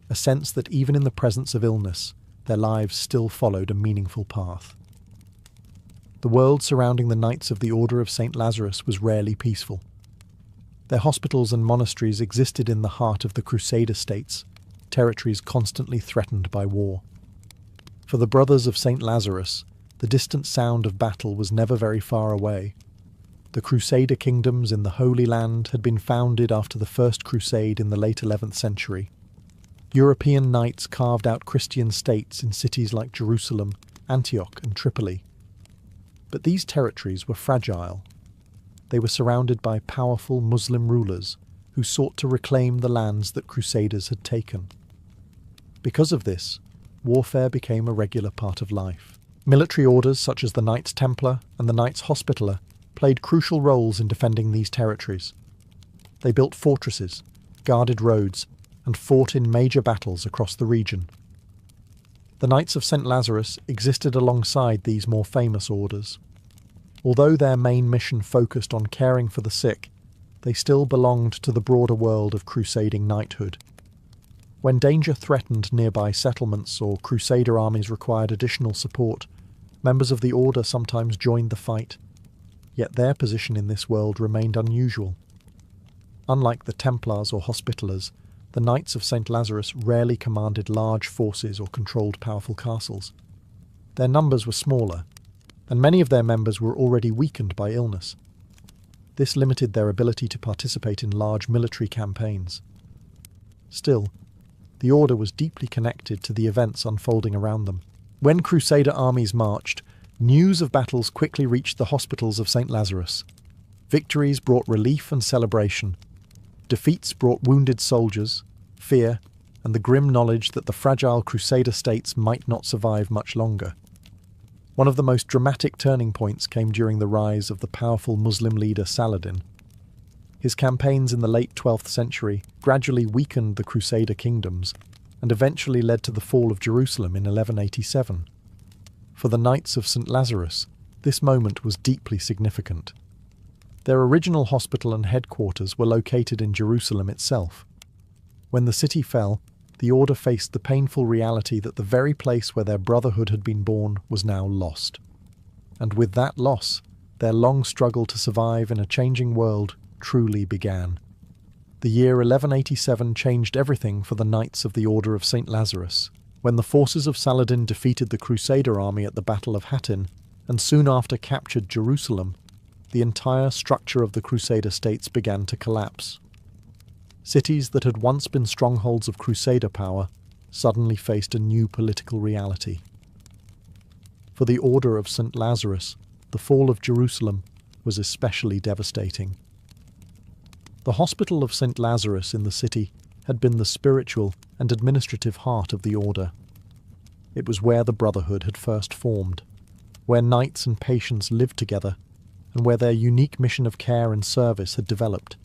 a sense that even in the presence of illness, their lives still followed a meaningful path. The world surrounding the Knights of the Order of St. Lazarus was rarely peaceful. Their hospitals and monasteries existed in the heart of the Crusader states, territories constantly threatened by war. For the Brothers of St. Lazarus, the distant sound of battle was never very far away. The Crusader kingdoms in the Holy Land had been founded after the First Crusade in the late 11th century. European knights carved out Christian states in cities like Jerusalem, Antioch, and Tripoli. But these territories were fragile. They were surrounded by powerful Muslim rulers who sought to reclaim the lands that Crusaders had taken. Because of this, warfare became a regular part of life. Military orders such as the Knights Templar and the Knights Hospitaller played crucial roles in defending these territories. They built fortresses, guarded roads, and fought in major battles across the region. The Knights of St. Lazarus existed alongside these more famous orders. Although their main mission focused on caring for the sick, they still belonged to the broader world of crusading knighthood. When danger threatened nearby settlements or Crusader armies required additional support, members of the order sometimes joined the fight. Yet their position in this world remained unusual. Unlike the Templars or Hospitallers, the Knights of St. Lazarus rarely commanded large forces or controlled powerful castles. Their numbers were smaller, and many of their members were already weakened by illness. This limited their ability to participate in large military campaigns. Still, the order was deeply connected to the events unfolding around them. When Crusader armies marched, news of battles quickly reached the hospitals of St. Lazarus. Victories brought relief and celebration. Defeats brought wounded soldiers, fear, and the grim knowledge that the fragile Crusader states might not survive much longer. One of the most dramatic turning points came during the rise of the powerful Muslim leader Saladin. His campaigns in the late 12th century gradually weakened the Crusader kingdoms and eventually led to the fall of Jerusalem in 1187. For the Knights of St. Lazarus, this moment was deeply significant. Their original hospital and headquarters were located in Jerusalem itself. When the city fell, the order faced the painful reality that the very place where their brotherhood had been born was now lost. And with that loss, their long struggle to survive in a changing world truly began. The year 1187 changed everything for the Knights of the Order of St. Lazarus, when the forces of Saladin defeated the Crusader army at the Battle of Hattin, and soon after captured Jerusalem. The entire structure of the Crusader states began to collapse. Cities that had once been strongholds of Crusader power suddenly faced a new political reality. For the Order of St. Lazarus, the fall of Jerusalem was especially devastating. The Hospital of St. Lazarus in the city had been the spiritual and administrative heart of the order. It was where the Brotherhood had first formed, where knights and patients lived together, and where their unique mission of care and service had developed.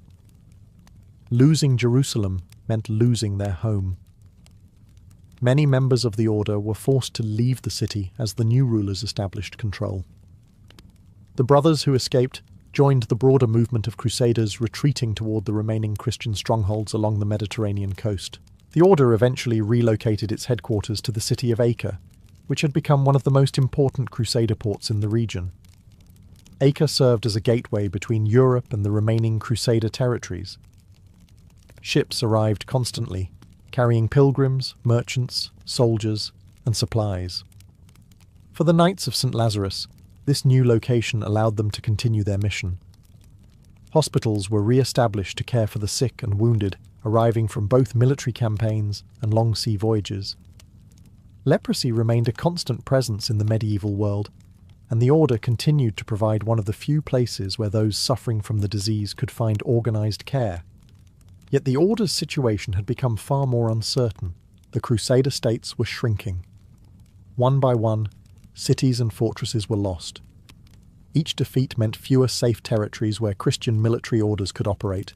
Losing Jerusalem meant losing their home. Many members of the order were forced to leave the city as the new rulers established control. The brothers who escaped joined the broader movement of crusaders retreating toward the remaining Christian strongholds along the Mediterranean coast. The order eventually relocated its headquarters to the city of Acre, which had become one of the most important crusader ports in the region. Acre served as a gateway between Europe and the remaining crusader territories. Ships arrived constantly, carrying pilgrims, merchants, soldiers, and supplies. For the Knights of St. Lazarus, this new location allowed them to continue their mission. Hospitals were re-established to care for the sick and wounded, arriving from both military campaigns and long sea voyages. Leprosy remained a constant presence in the medieval world, and the order continued to provide one of the few places where those suffering from the disease could find organized care. Yet the order's situation had become far more uncertain. The Crusader states were shrinking. One by one, cities and fortresses were lost. Each defeat meant fewer safe territories where Christian military orders could operate.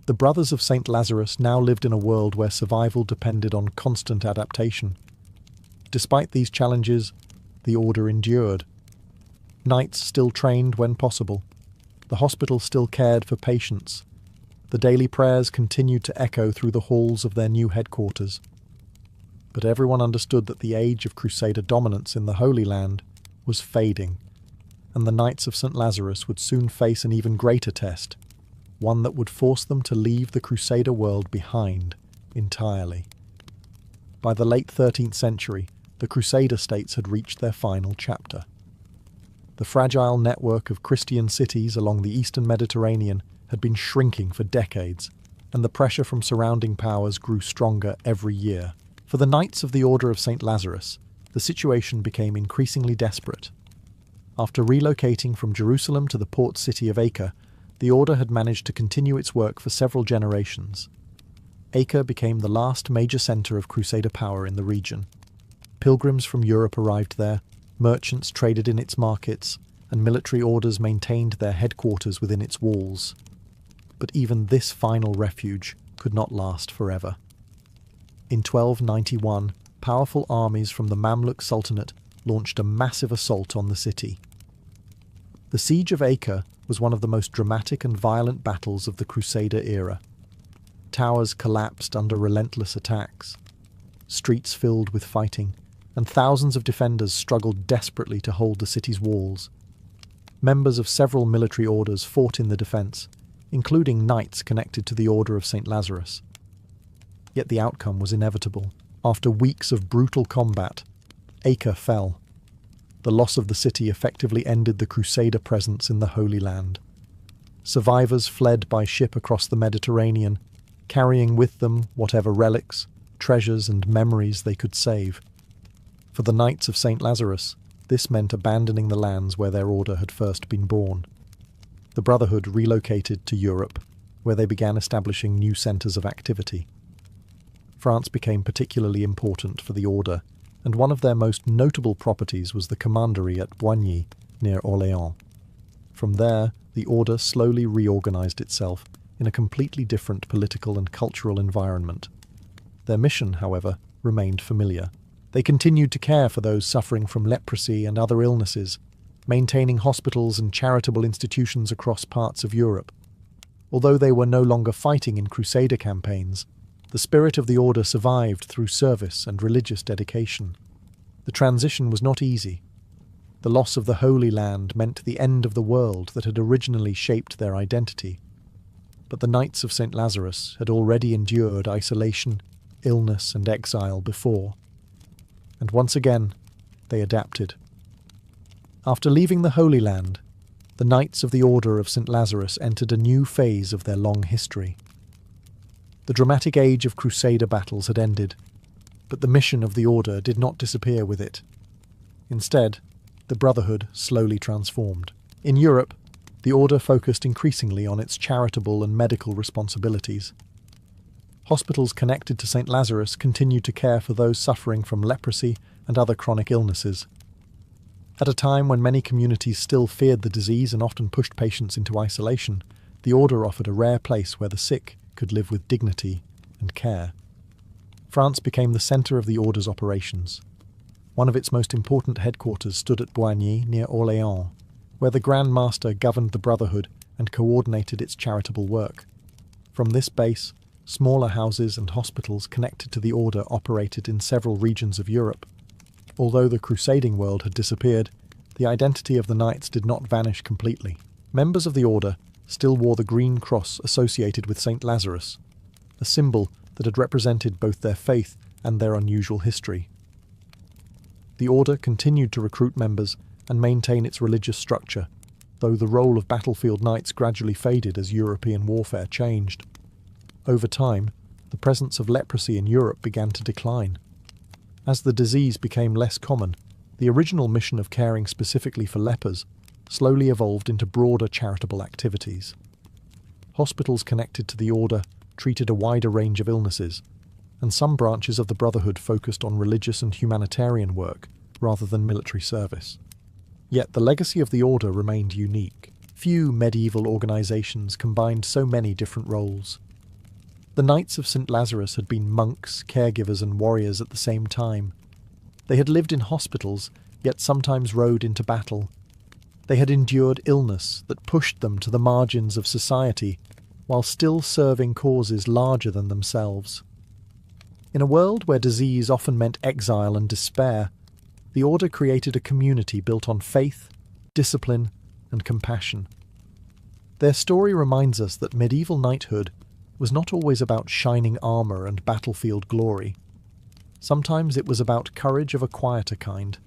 The Brothers of St. Lazarus now lived in a world where survival depended on constant adaptation. Despite these challenges, the order endured. Knights still trained when possible. The hospital still cared for patients. The daily prayers continued to echo through the halls of their new headquarters. But everyone understood that the age of Crusader dominance in the Holy Land was fading, and the Knights of St. Lazarus would soon face an even greater test, one that would force them to leave the Crusader world behind entirely. By the late 13th century, the Crusader states had reached their final chapter. The fragile network of Christian cities along the eastern Mediterranean had been shrinking for decades, and the pressure from surrounding powers grew stronger every year. For the Knights of the Order of St. Lazarus, the situation became increasingly desperate. After relocating from Jerusalem to the port city of Acre, the order had managed to continue its work for several generations. Acre became the last major centre of Crusader power in the region. Pilgrims from Europe arrived there, merchants traded in its markets, and military orders maintained their headquarters within its walls. But even this final refuge could not last forever. In 1291, powerful armies from the Mamluk Sultanate launched a massive assault on the city. The Siege of Acre was one of the most dramatic and violent battles of the Crusader era. Towers collapsed under relentless attacks, streets filled with fighting, and thousands of defenders struggled desperately to hold the city's walls. Members of several military orders fought in the defence, including knights connected to the Order of St. Lazarus. Yet the outcome was inevitable. After weeks of brutal combat, Acre fell. The loss of the city effectively ended the Crusader presence in the Holy Land. Survivors fled by ship across the Mediterranean, carrying with them whatever relics, treasures, and memories they could save. For the Knights of St. Lazarus, this meant abandoning the lands where their order had first been born. the Brotherhood relocated to Europe, where they began establishing new centres of activity. France became particularly important for the Order, and one of their most notable properties was the commandery at Boigny, near Orléans. From there, the Order slowly reorganised itself in a completely different political and cultural environment. Their mission, however, remained familiar. They continued to care for those suffering from leprosy and other illnesses, maintaining hospitals and charitable institutions across parts of Europe. Although they were no longer fighting in crusader campaigns, the spirit of the Order survived through service and religious dedication. The transition was not easy. The loss of the Holy Land meant the end of the world that had originally shaped their identity. But the Knights of St. Lazarus had already endured isolation, illness, and exile before. And once again, they adapted. After leaving the Holy Land, the Knights of the Order of St. Lazarus entered a new phase of their long history. The dramatic age of crusader battles had ended, but the mission of the Order did not disappear with it. Instead, the Brotherhood slowly transformed. In Europe, the Order focused increasingly on its charitable and medical responsibilities. Hospitals connected to St. Lazarus continued to care for those suffering from leprosy and other chronic illnesses. At a time when many communities still feared the disease and often pushed patients into isolation, the Order offered a rare place where the sick could live with dignity and care. France became the centre of the Order's operations. One of its most important headquarters stood at Boigny near Orléans, where the Grand Master governed the Brotherhood and coordinated its charitable work. From this base, smaller houses and hospitals connected to the Order operated in several regions of Europe. Although the crusading world had disappeared, the identity of the Knights did not vanish completely. Members of the Order still wore the green cross associated with St. Lazarus, a symbol that had represented both their faith and their unusual history. The Order continued to recruit members and maintain its religious structure, though the role of battlefield knights gradually faded as European warfare changed. Over time, the presence of leprosy in Europe began to decline. As the disease became less common, the original mission of caring specifically for lepers slowly evolved into broader charitable activities. Hospitals connected to the Order treated a wider range of illnesses, and some branches of the Brotherhood focused on religious and humanitarian work rather than military service. Yet the legacy of the Order remained unique. Few medieval organisations combined so many different roles. The Knights of St. Lazarus had been monks, caregivers and warriors at the same time. They had lived in hospitals, yet sometimes rode into battle. They had endured illness that pushed them to the margins of society, while still serving causes larger than themselves. In a world where disease often meant exile and despair, the Order created a community built on faith, discipline, and compassion. Their story reminds us that medieval knighthood was not always about shining armour and battlefield glory. Sometimes it was about courage of a quieter kind,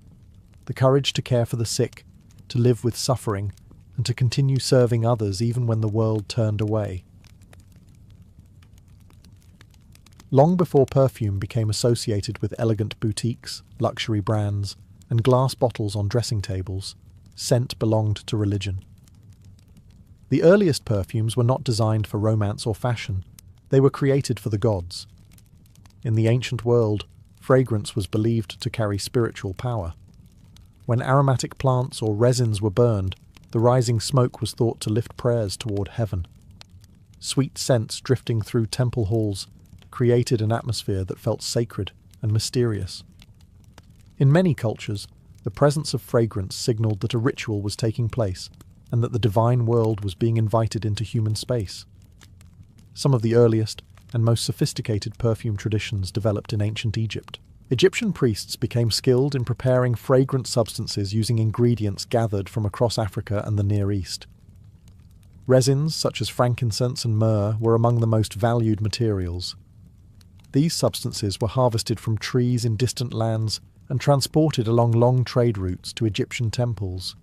the courage to care for the sick, to live with suffering, and to continue serving others even when the world turned away. Long before perfume became associated with elegant boutiques, luxury brands, and glass bottles on dressing tables, scent belonged to religion. The earliest perfumes were not designed for romance or fashion. They were created for the gods. In the ancient world, fragrance was believed to carry spiritual power. When aromatic plants or resins were burned, the rising smoke was thought to lift prayers toward heaven. Sweet scents drifting through temple halls created an atmosphere that felt sacred and mysterious. In many cultures, the presence of fragrance signaled that a ritual was taking place and that the divine world was being invited into human space. Some of the earliest and most sophisticated perfume traditions developed in ancient Egypt. Egyptian priests became skilled in preparing fragrant substances using ingredients gathered from across Africa and the Near East. Resins such as frankincense and myrrh were among the most valued materials. These substances were harvested from trees in distant lands and transported along long trade routes to Egyptian temples.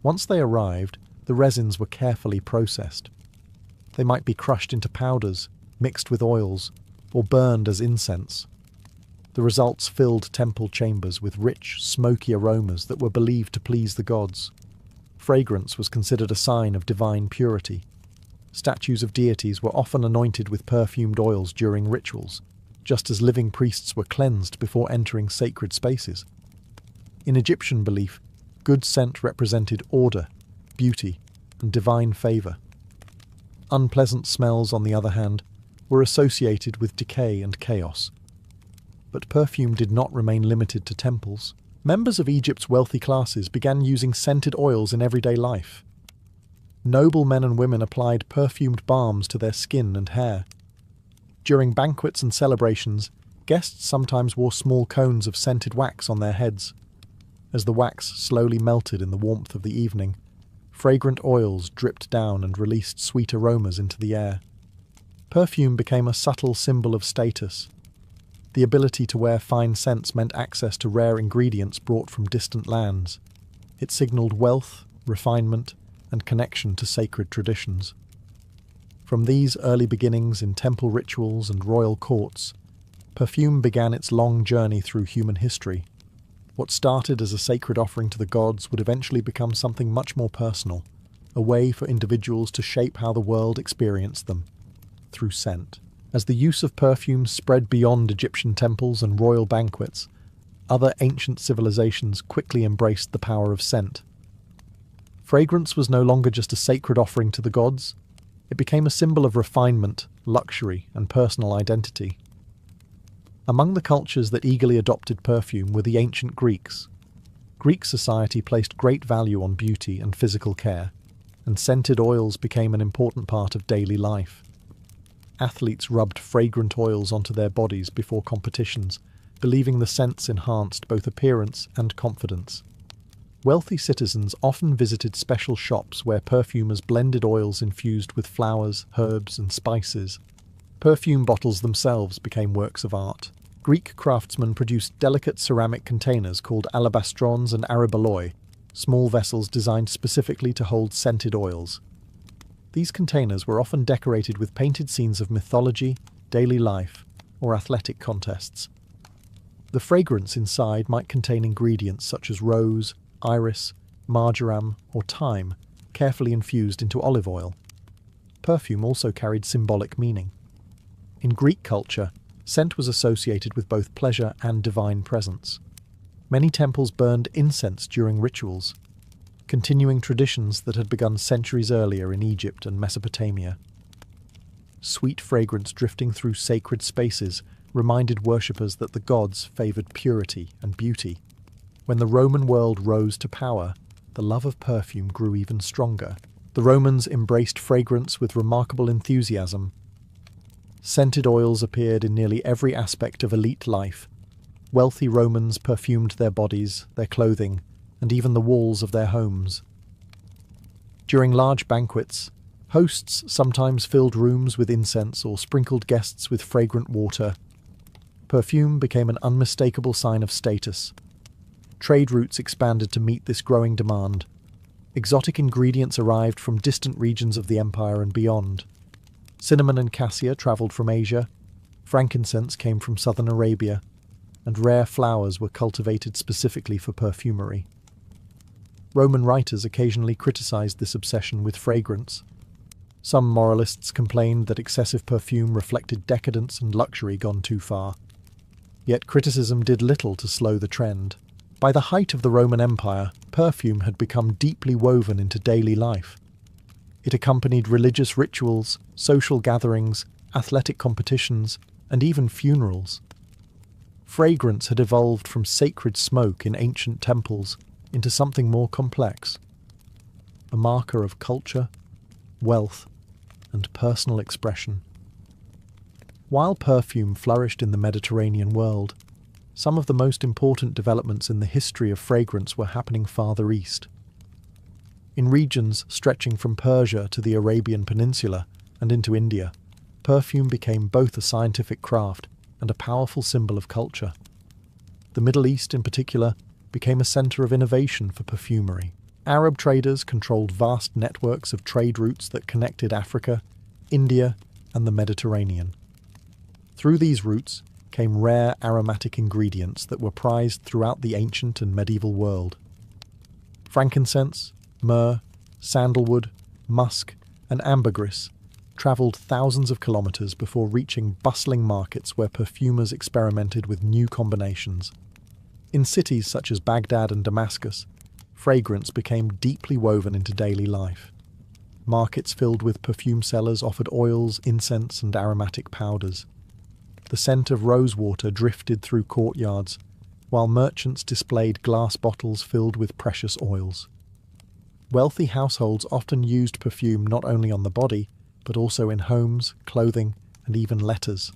Once they arrived, the resins were carefully processed. They might be crushed into powders, mixed with oils, or burned as incense. The results filled temple chambers with rich, smoky aromas that were believed to please the gods. fragrance was considered a sign of divine purity. Statues of deities were often anointed with perfumed oils during rituals, just as living priests were cleansed before entering sacred spaces. In Egyptian belief, good scent represented order, beauty, and divine favour. Unpleasant smells, on the other hand, were associated with decay and chaos. But perfume did not remain limited to temples. Members of Egypt's wealthy classes began using scented oils in everyday life. Noble men and women applied perfumed balms to their skin and hair. During banquets and celebrations, guests sometimes wore small cones of scented wax on their heads. As the wax slowly melted in the warmth of the evening, fragrant oils dripped down and released sweet aromas into the air. Perfume became a subtle symbol of status. The ability to wear fine scents meant access to rare ingredients brought from distant lands. It signaled wealth, refinement, and connection to sacred traditions. From these early beginnings in temple rituals and royal courts, perfume began its long journey through human history. What started as a sacred offering to the gods would eventually become something much more personal, a way for individuals to shape how the world experienced them, through scent. As the use of perfume spread beyond Egyptian temples and royal banquets, other ancient civilizations quickly embraced the power of scent. Fragrance was no longer just a sacred offering to the gods. It became a symbol of refinement, luxury, and personal identity. Among the cultures that eagerly adopted perfume were the ancient Greeks. Greek society placed great value on beauty and physical care, and scented oils became an important part of daily life. Athletes rubbed fragrant oils onto their bodies before competitions, believing the scents enhanced both appearance and confidence. Wealthy citizens often visited special shops where perfumers blended oils infused with flowers, herbs, and spices. Perfume bottles themselves became works of art. Greek craftsmen produced delicate ceramic containers called alabastrons and araballoi, small vessels designed specifically to hold scented oils. These containers were often decorated with painted scenes of mythology, daily life, or athletic contests. The fragrance inside might contain ingredients such as rose, iris, marjoram, or thyme, carefully infused into olive oil. Perfume also carried symbolic meaning. In Greek culture, scent was associated with both pleasure and divine presence. Many temples burned incense during rituals, continuing traditions that had begun centuries earlier in Egypt and Mesopotamia. Sweet fragrance drifting through sacred spaces reminded worshippers that the gods favoured purity and beauty. When the Roman world rose to power, the love of perfume grew even stronger. The Romans embraced fragrance with remarkable enthusiasm. Scented oils appeared in nearly every aspect of elite life. Wealthy Romans perfumed their bodies, their clothing, and even the walls of their homes. During large banquets, hosts sometimes filled rooms with incense or sprinkled guests with fragrant water. Perfume became an unmistakable sign of status. Trade routes expanded to meet this growing demand. Exotic ingredients arrived from distant regions of the empire and beyond. Cinnamon and cassia travelled from Asia, frankincense came from southern Arabia, and rare flowers were cultivated specifically for perfumery. Roman writers occasionally criticized this obsession with fragrance. Some moralists complained that excessive perfume reflected decadence and luxury gone too far. Yet criticism did little to slow the trend. By the height of the Roman Empire, perfume had become deeply woven into daily life. It accompanied religious rituals, social gatherings, athletic competitions, and even funerals. Fragrance had evolved from sacred smoke in ancient temples into something more complex, a marker of culture, wealth, and personal expression. While perfume flourished in the Mediterranean world, some of the most important developments in the history of fragrance were happening farther east. In regions stretching from Persia to the Arabian Peninsula and into India, perfume became both a scientific craft and a powerful symbol of culture. The Middle East, in particular, became a centre of innovation for perfumery. Arab traders controlled vast networks of trade routes that connected Africa, India, and the Mediterranean. Through these routes came rare aromatic ingredients that were prized throughout the ancient and medieval world. Frankincense, myrrh, sandalwood, musk, and ambergris travelled thousands of kilometres before reaching bustling markets where perfumers experimented with new combinations. In cities such as Baghdad and Damascus, fragrance became deeply woven into daily life. Markets filled with perfume sellers offered oils, incense, and aromatic powders. The scent of rosewater drifted through courtyards, while merchants displayed glass bottles filled with precious oils. Wealthy households often used perfume not only on the body, but also in homes, clothing, and even letters.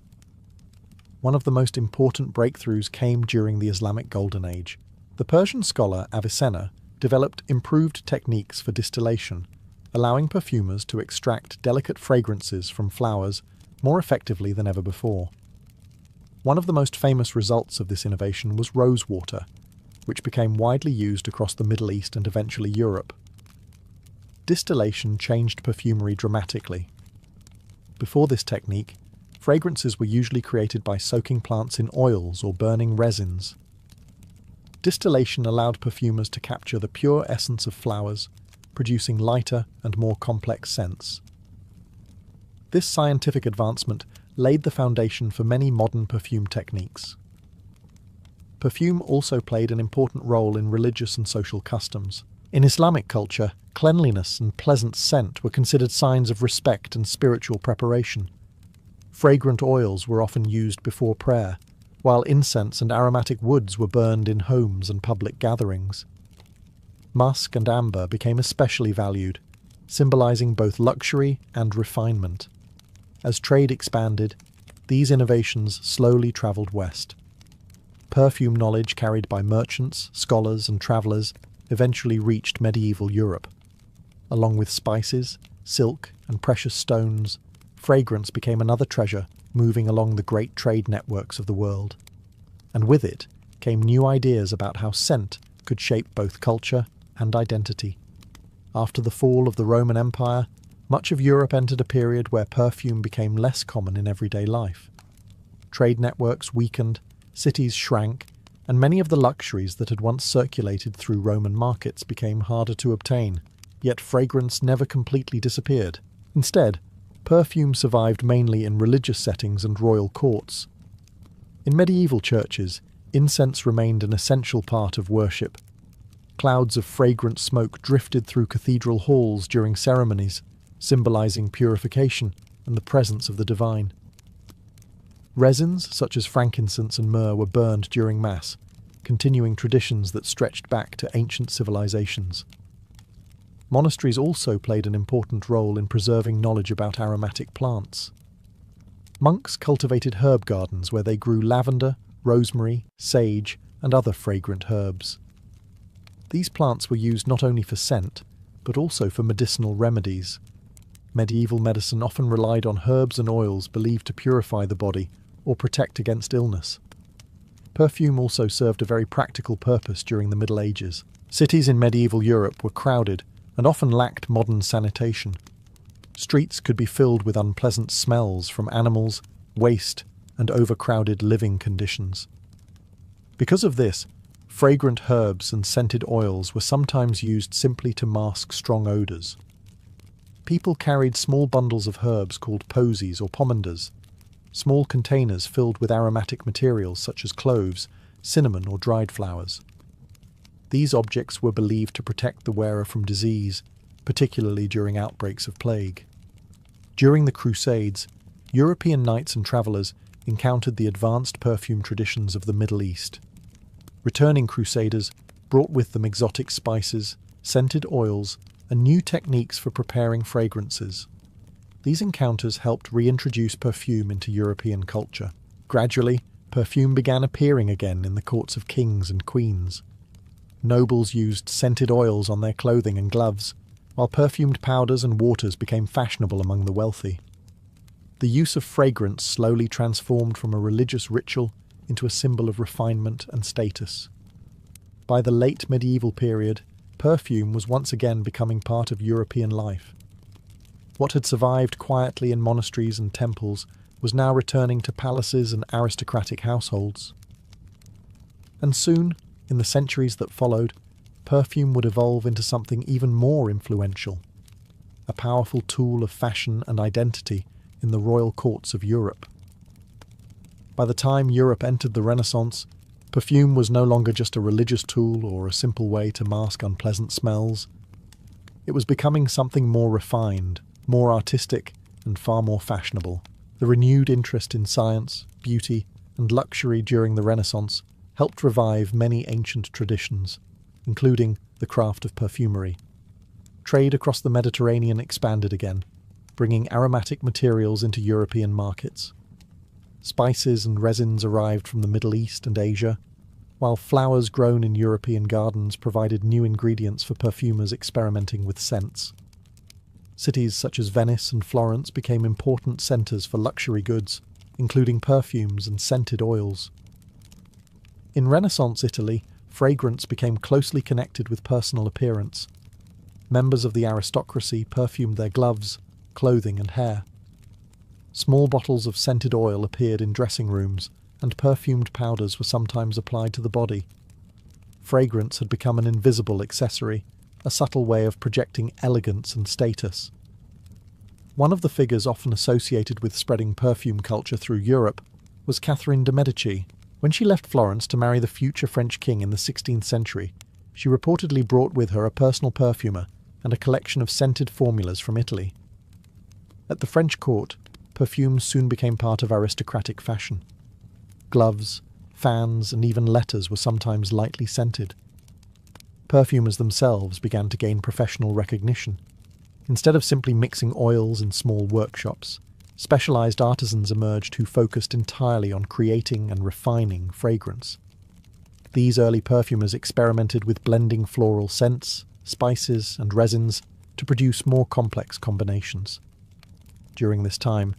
One of the most important breakthroughs came during the Islamic Golden Age. The Persian scholar Avicenna developed improved techniques for distillation, allowing perfumers to extract delicate fragrances from flowers more effectively than ever before. One of the most famous results of this innovation was rosewater, which became widely used across the Middle East and eventually Europe. Distillation changed perfumery dramatically. Before this technique, fragrances were usually created by soaking plants in oils or burning resins. Distillation allowed perfumers to capture the pure essence of flowers, producing lighter and more complex scents. This scientific advancement laid the foundation for many modern perfume techniques. Perfume also played an important role in religious and social customs. In Islamic culture, cleanliness and pleasant scent were considered signs of respect and spiritual preparation. Fragrant oils were often used before prayer, while incense and aromatic woods were burned in homes and public gatherings. Musk and amber became especially valued, symbolizing both luxury and refinement. As trade expanded, these innovations slowly traveled west. Perfume knowledge carried by merchants, scholars, and travelers eventually reached medieval Europe. Along with spices, silk, and precious stones, fragrance became another treasure moving along the great trade networks of the world. And with it came new ideas about how scent could shape both culture and identity. After the fall of the Roman Empire, much of Europe entered a period where perfume became less common in everyday life. Trade networks weakened, cities shrank, and many of the luxuries that had once circulated through Roman markets became harder to obtain, yet fragrance never completely disappeared. Instead, perfume survived mainly in religious settings and royal courts. In medieval churches, incense remained an essential part of worship. Clouds of fragrant smoke drifted through cathedral halls during ceremonies, symbolizing purification and the presence of the divine. Resins, such as frankincense and myrrh, were burned during Mass, continuing traditions that stretched back to ancient civilizations. Monasteries also played an important role in preserving knowledge about aromatic plants. Monks cultivated herb gardens where they grew lavender, rosemary, sage, and other fragrant herbs. These plants were used not only for scent, but also for medicinal remedies. Medieval medicine often relied on herbs and oils believed to purify the body or protect against illness. Perfume also served a very practical purpose during the Middle Ages. Cities in medieval Europe were crowded and often lacked modern sanitation. Streets could be filled with unpleasant smells from animals, waste, and overcrowded living conditions. Because of this, fragrant herbs and scented oils were sometimes used simply to mask strong odours. People carried small bundles of herbs called posies or pomanders, small containers filled with aromatic materials such as cloves, cinnamon, or dried flowers. These objects were believed to protect the wearer from disease, particularly during outbreaks of plague. During the Crusades, European knights and travellers encountered the advanced perfume traditions of the Middle East. Returning crusaders brought with them exotic spices, scented oils, and new techniques for preparing fragrances. These encounters helped reintroduce perfume into European culture. Gradually, perfume began appearing again in the courts of kings and queens. Nobles used scented oils on their clothing and gloves, while perfumed powders and waters became fashionable among the wealthy. The use of fragrance slowly transformed from a religious ritual into a symbol of refinement and status. By the late medieval period, perfume was once again becoming part of European life. What had survived quietly in monasteries and temples was now returning to palaces and aristocratic households. And soon, in the centuries that followed, perfume would evolve into something even more influential, a powerful tool of fashion and identity in the royal courts of Europe. By the time Europe entered the Renaissance, perfume was no longer just a religious tool or a simple way to mask unpleasant smells. It was becoming something more refined, more artistic, and far more fashionable. The renewed interest in science, beauty, and luxury during the Renaissance helped revive many ancient traditions, including the craft of perfumery. Trade across the Mediterranean expanded again, bringing aromatic materials into European markets. Spices and resins arrived from the Middle East and Asia, while flowers grown in European gardens provided new ingredients for perfumers experimenting with scents. Cities such as Venice and Florence became important centres for luxury goods, including perfumes and scented oils. In Renaissance Italy, fragrance became closely connected with personal appearance. Members of the aristocracy perfumed their gloves, clothing, and hair. Small bottles of scented oil appeared in dressing rooms, and perfumed powders were sometimes applied to the body. Fragrance had become an invisible accessory, a subtle way of projecting elegance and status. One of the figures often associated with spreading perfume culture through Europe was Catherine de' Medici. When she left Florence to marry the future French king in the 16th century, she reportedly brought with her a personal perfumer and a collection of scented formulas from Italy. At the French court, perfumes soon became part of aristocratic fashion. Gloves, fans, and even letters were sometimes lightly scented. Perfumers themselves began to gain professional recognition. Instead of simply mixing oils in small workshops, specialized artisans emerged who focused entirely on creating and refining fragrance. These early perfumers experimented with blending floral scents, spices, and resins to produce more complex combinations. During this time,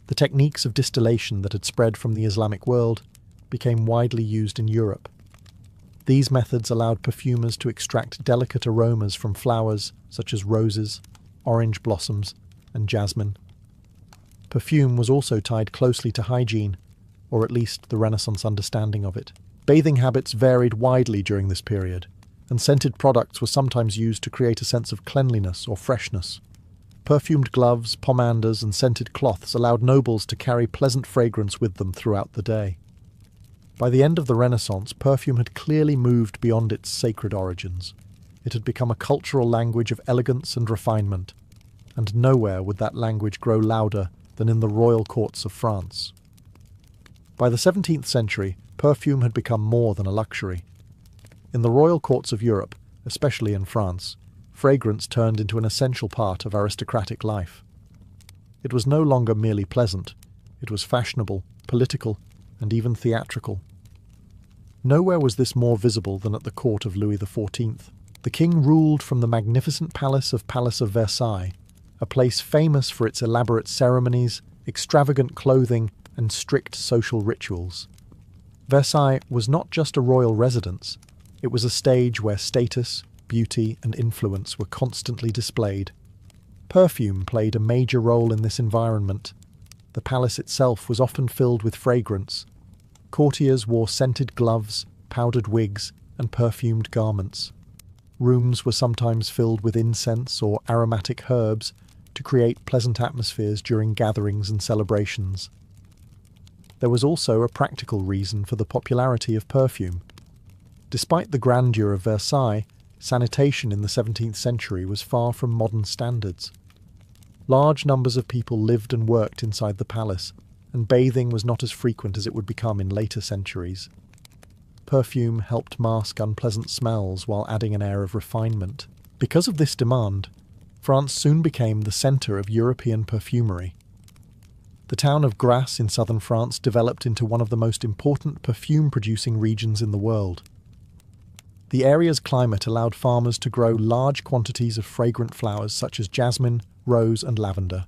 the techniques of distillation that had spread from the Islamic world became widely used in Europe. These methods allowed perfumers to extract delicate aromas from flowers such as roses, orange blossoms, and jasmine. Perfume was also tied closely to hygiene, or at least the Renaissance understanding of it. Bathing habits varied widely during this period, and scented products were sometimes used to create a sense of cleanliness or freshness. Perfumed gloves, pomanders, and scented cloths allowed nobles to carry pleasant fragrance with them throughout the day. By the end of the Renaissance, perfume had clearly moved beyond its sacred origins. It had become a cultural language of elegance and refinement, and nowhere would that language grow louder than in the royal courts of France. By the 17th century, perfume had become more than a luxury. In the royal courts of Europe, especially in France, fragrance turned into an essential part of aristocratic life. It was no longer merely pleasant, it was fashionable, political, and even theatrical. Nowhere was this more visible than at the court of Louis XIV. The king ruled from the magnificent Palace of Versailles, a place famous for its elaborate ceremonies, extravagant clothing, and strict social rituals. Versailles was not just a royal residence, it was a stage where status, beauty, and influence were constantly displayed. Perfume played a major role in this environment. The palace itself was often filled with fragrance. Courtiers wore scented gloves, powdered wigs, and perfumed garments. Rooms were sometimes filled with incense or aromatic herbs to create pleasant atmospheres during gatherings and celebrations. There was also a practical reason for the popularity of perfume. Despite the grandeur of Versailles, sanitation in the 17th century was far from modern standards. Large numbers of people lived and worked inside the palace, and bathing was not as frequent as it would become in later centuries. Perfume helped mask unpleasant smells while adding an air of refinement. Because of this demand, France soon became the centre of European perfumery. The town of Grasse in southern France developed into one of the most important perfume-producing regions in the world. The area's climate allowed farmers to grow large quantities of fragrant flowers such as jasmine, rose, and lavender.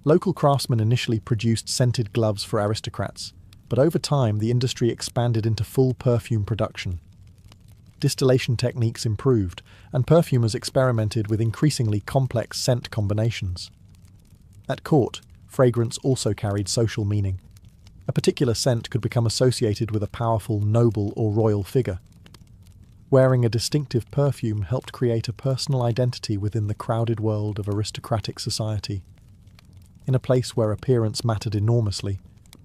Local craftsmen initially produced scented gloves for aristocrats, but over time the industry expanded into full perfume production. Distillation techniques improved, and perfumers experimented with increasingly complex scent combinations. At court, fragrance also carried social meaning. A particular scent could become associated with a powerful noble or royal figure. Wearing a distinctive perfume helped create a personal identity within the crowded world of aristocratic society. In a place where appearance mattered enormously,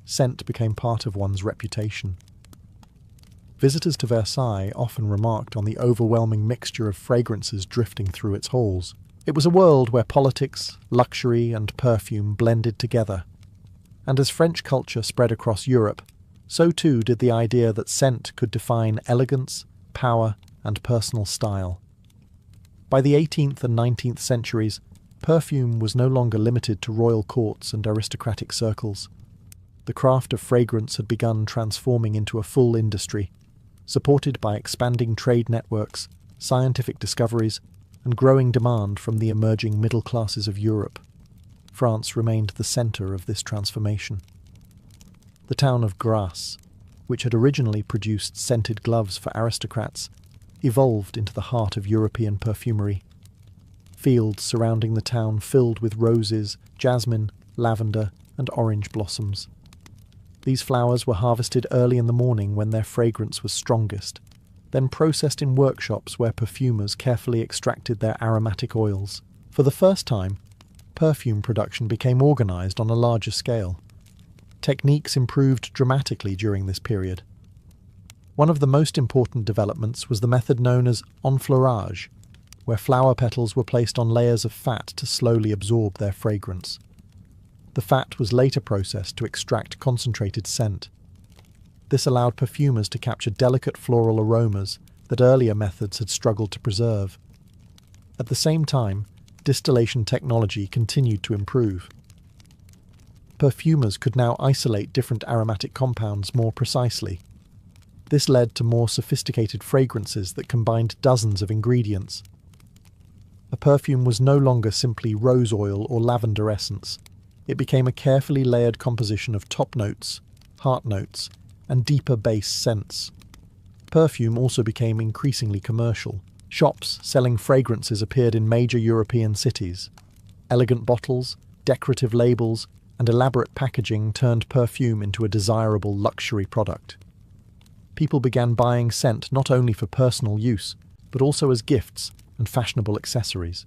scent became part of one's reputation. Visitors to Versailles often remarked on the overwhelming mixture of fragrances drifting through its halls. It was a world where politics, luxury, and perfume blended together. And as French culture spread across Europe, so too did the idea that scent could define elegance, power, and personal style. By the 18th and 19th centuries, perfume was no longer limited to royal courts and aristocratic circles. The craft of fragrance had begun transforming into a full industry, supported by expanding trade networks, scientific discoveries, and growing demand from the emerging middle classes of Europe. France remained the centre of this transformation. The town of Grasse, which had originally produced scented gloves for aristocrats, evolved into the heart of European perfumery. Fields surrounding the town filled with roses, jasmine, lavender, and orange blossoms. These flowers were harvested early in the morning when their fragrance was strongest, then processed in workshops where perfumers carefully extracted their aromatic oils. For the first time, perfume production became organised on a larger scale. Techniques improved dramatically during this period. One of the most important developments was the method known as enfleurage, where flower petals were placed on layers of fat to slowly absorb their fragrance. The fat was later processed to extract concentrated scent. This allowed perfumers to capture delicate floral aromas that earlier methods had struggled to preserve. At the same time, distillation technology continued to improve. Perfumers could now isolate different aromatic compounds more precisely. This led to more sophisticated fragrances that combined dozens of ingredients. A perfume was no longer simply rose oil or lavender essence. It became a carefully layered composition of top notes, heart notes, and deeper base scents. Perfume also became increasingly commercial. Shops selling fragrances appeared in major European cities. Elegant bottles, decorative labels, and elaborate packaging turned perfume into a desirable luxury product. People began buying scent not only for personal use, but also as gifts and fashionable accessories.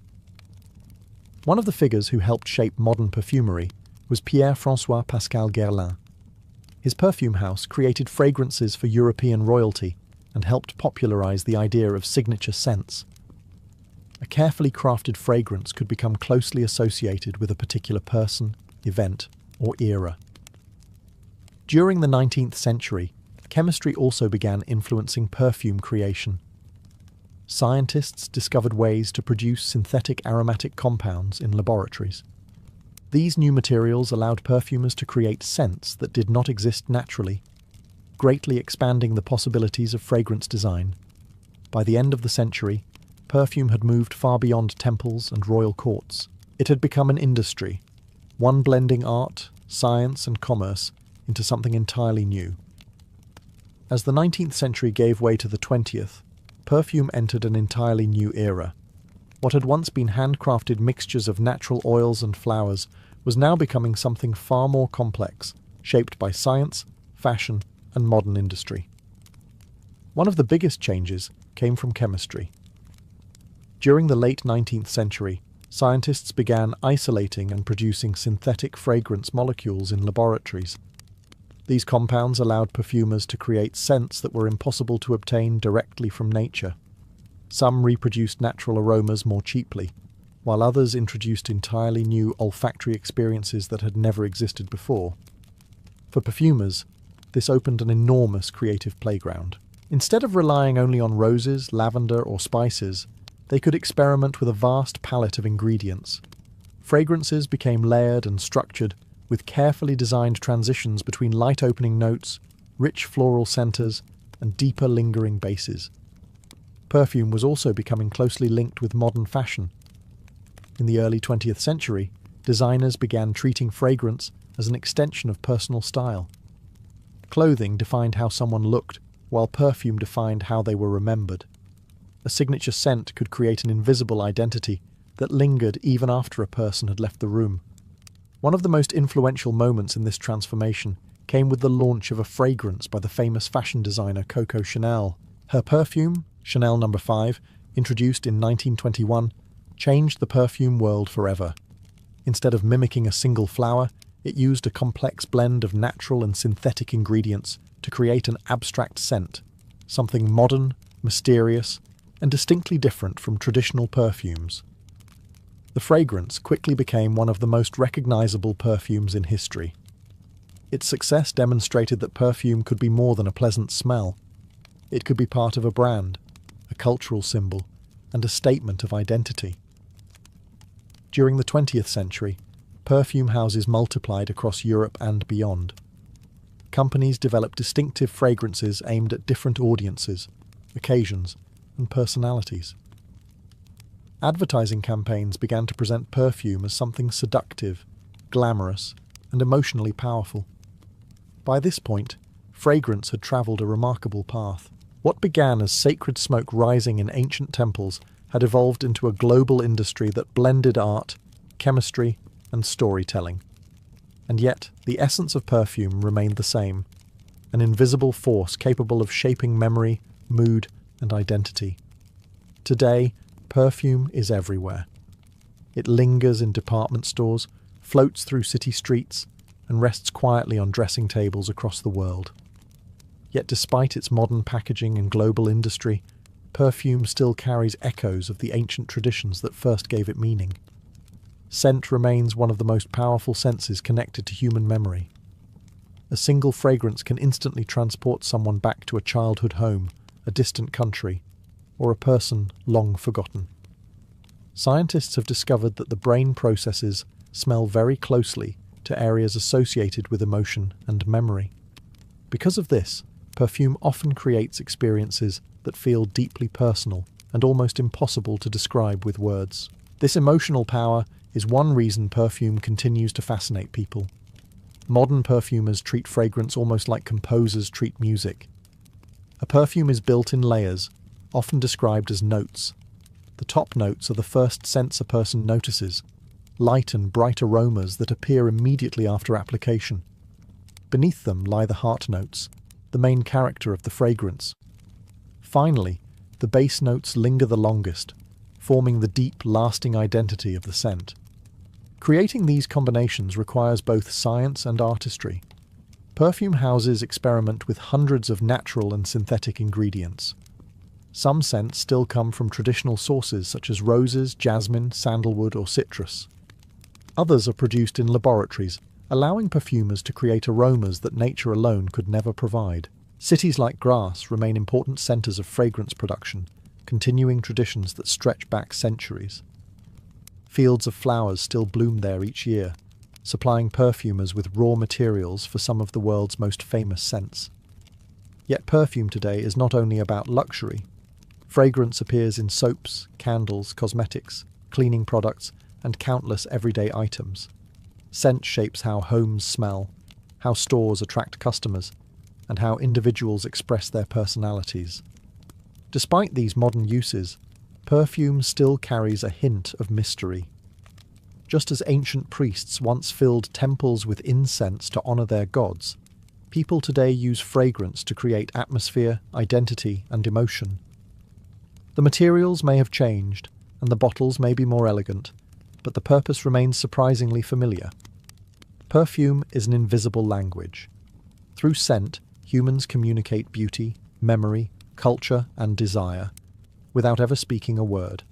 One of the figures who helped shape modern perfumery was Pierre-François Pascal Guerlain. His perfume house created fragrances for European royalty and helped popularize the idea of signature scents. A carefully crafted fragrance could become closely associated with a particular person, event, or era. During the 19th century, chemistry also began influencing perfume creation. Scientists discovered ways to produce synthetic aromatic compounds in laboratories. These new materials allowed perfumers to create scents that did not exist naturally, greatly expanding the possibilities of fragrance design. By the end of the century, perfume had moved far beyond temples and royal courts. It had become an industry, one blending art, science, and commerce into something entirely new. As the 19th century gave way to the 20th, perfume entered an entirely new era. What had once been handcrafted mixtures of natural oils and flowers was now becoming something far more complex, shaped by science, fashion, and modern industry. One of the biggest changes came from chemistry. During the late 19th century, scientists began isolating and producing synthetic fragrance molecules in laboratories. These compounds allowed perfumers to create scents that were impossible to obtain directly from nature. Some reproduced natural aromas more cheaply, while others introduced entirely new olfactory experiences that had never existed before. For perfumers, this opened an enormous creative playground. Instead of relying only on roses, lavender, or spices, they could experiment with a vast palette of ingredients. Fragrances became layered and structured, with carefully designed transitions between light opening notes, rich floral centers, and deeper lingering bases. Perfume was also becoming closely linked with modern fashion. In the early 20th century, designers began treating fragrance as an extension of personal style. Clothing defined how someone looked, while perfume defined how they were remembered. A signature scent could create an invisible identity that lingered even after a person had left the room. One of the most influential moments in this transformation came with the launch of a fragrance by the famous fashion designer Coco Chanel. Her perfume, Chanel No. 5, introduced in 1921, changed the perfume world forever. Instead of mimicking a single flower, it used a complex blend of natural and synthetic ingredients to create an abstract scent, something modern, mysterious, and distinctly different from traditional perfumes. The fragrance quickly became one of the most recognizable perfumes in history. Its success demonstrated that perfume could be more than a pleasant smell. It could be part of a brand, a cultural symbol, and a statement of identity. During the 20th century, perfume houses multiplied across Europe and beyond. Companies developed distinctive fragrances aimed at different audiences, occasions, and personalities. Advertising campaigns began to present perfume as something seductive, glamorous, and emotionally powerful. By this point, fragrance had travelled a remarkable path. What began as sacred smoke rising in ancient temples had evolved into a global industry that blended art, chemistry, and storytelling. And yet, the essence of perfume remained the same, an invisible force capable of shaping memory, mood, and identity. Today, perfume is everywhere. It lingers in department stores, floats through city streets, and rests quietly on dressing tables across the world. Yet despite its modern packaging and global industry, perfume still carries echoes of the ancient traditions that first gave it meaning. Scent remains one of the most powerful senses connected to human memory. A single fragrance can instantly transport someone back to a childhood home, a distant country, or a person long forgotten. Scientists have discovered that the brain processes smell very closely to areas associated with emotion and memory. Because of this, perfume often creates experiences that feel deeply personal and almost impossible to describe with words. This emotional power is one reason perfume continues to fascinate people. Modern perfumers treat fragrance almost like composers treat music. A perfume is built in layers, often described as notes. The top notes are the first scents a person notices, light and bright aromas that appear immediately after application. Beneath them lie the heart notes, the main character of the fragrance. Finally, the base notes linger the longest, forming the deep, lasting identity of the scent. Creating these combinations requires both science and artistry. Perfume houses experiment with hundreds of natural and synthetic ingredients. Some scents still come from traditional sources such as roses, jasmine, sandalwood, or citrus. Others are produced in laboratories, allowing perfumers to create aromas that nature alone could never provide. Cities like Grasse remain important centres of fragrance production, continuing traditions that stretch back centuries. Fields of flowers still bloom there each year, supplying perfumers with raw materials for some of the world's most famous scents. Yet perfume today is not only about luxury. Fragrance appears in soaps, candles, cosmetics, cleaning products, and countless everyday items. Scent shapes how homes smell, how stores attract customers, and how individuals express their personalities. Despite these modern uses, perfume still carries a hint of mystery. Just as ancient priests once filled temples with incense to honor their gods, people today use fragrance to create atmosphere, identity, and emotion. The materials may have changed, and the bottles may be more elegant, but the purpose remains surprisingly familiar. Perfume is an invisible language. Through scent, humans communicate beauty, memory, culture, and desire, without ever speaking a word.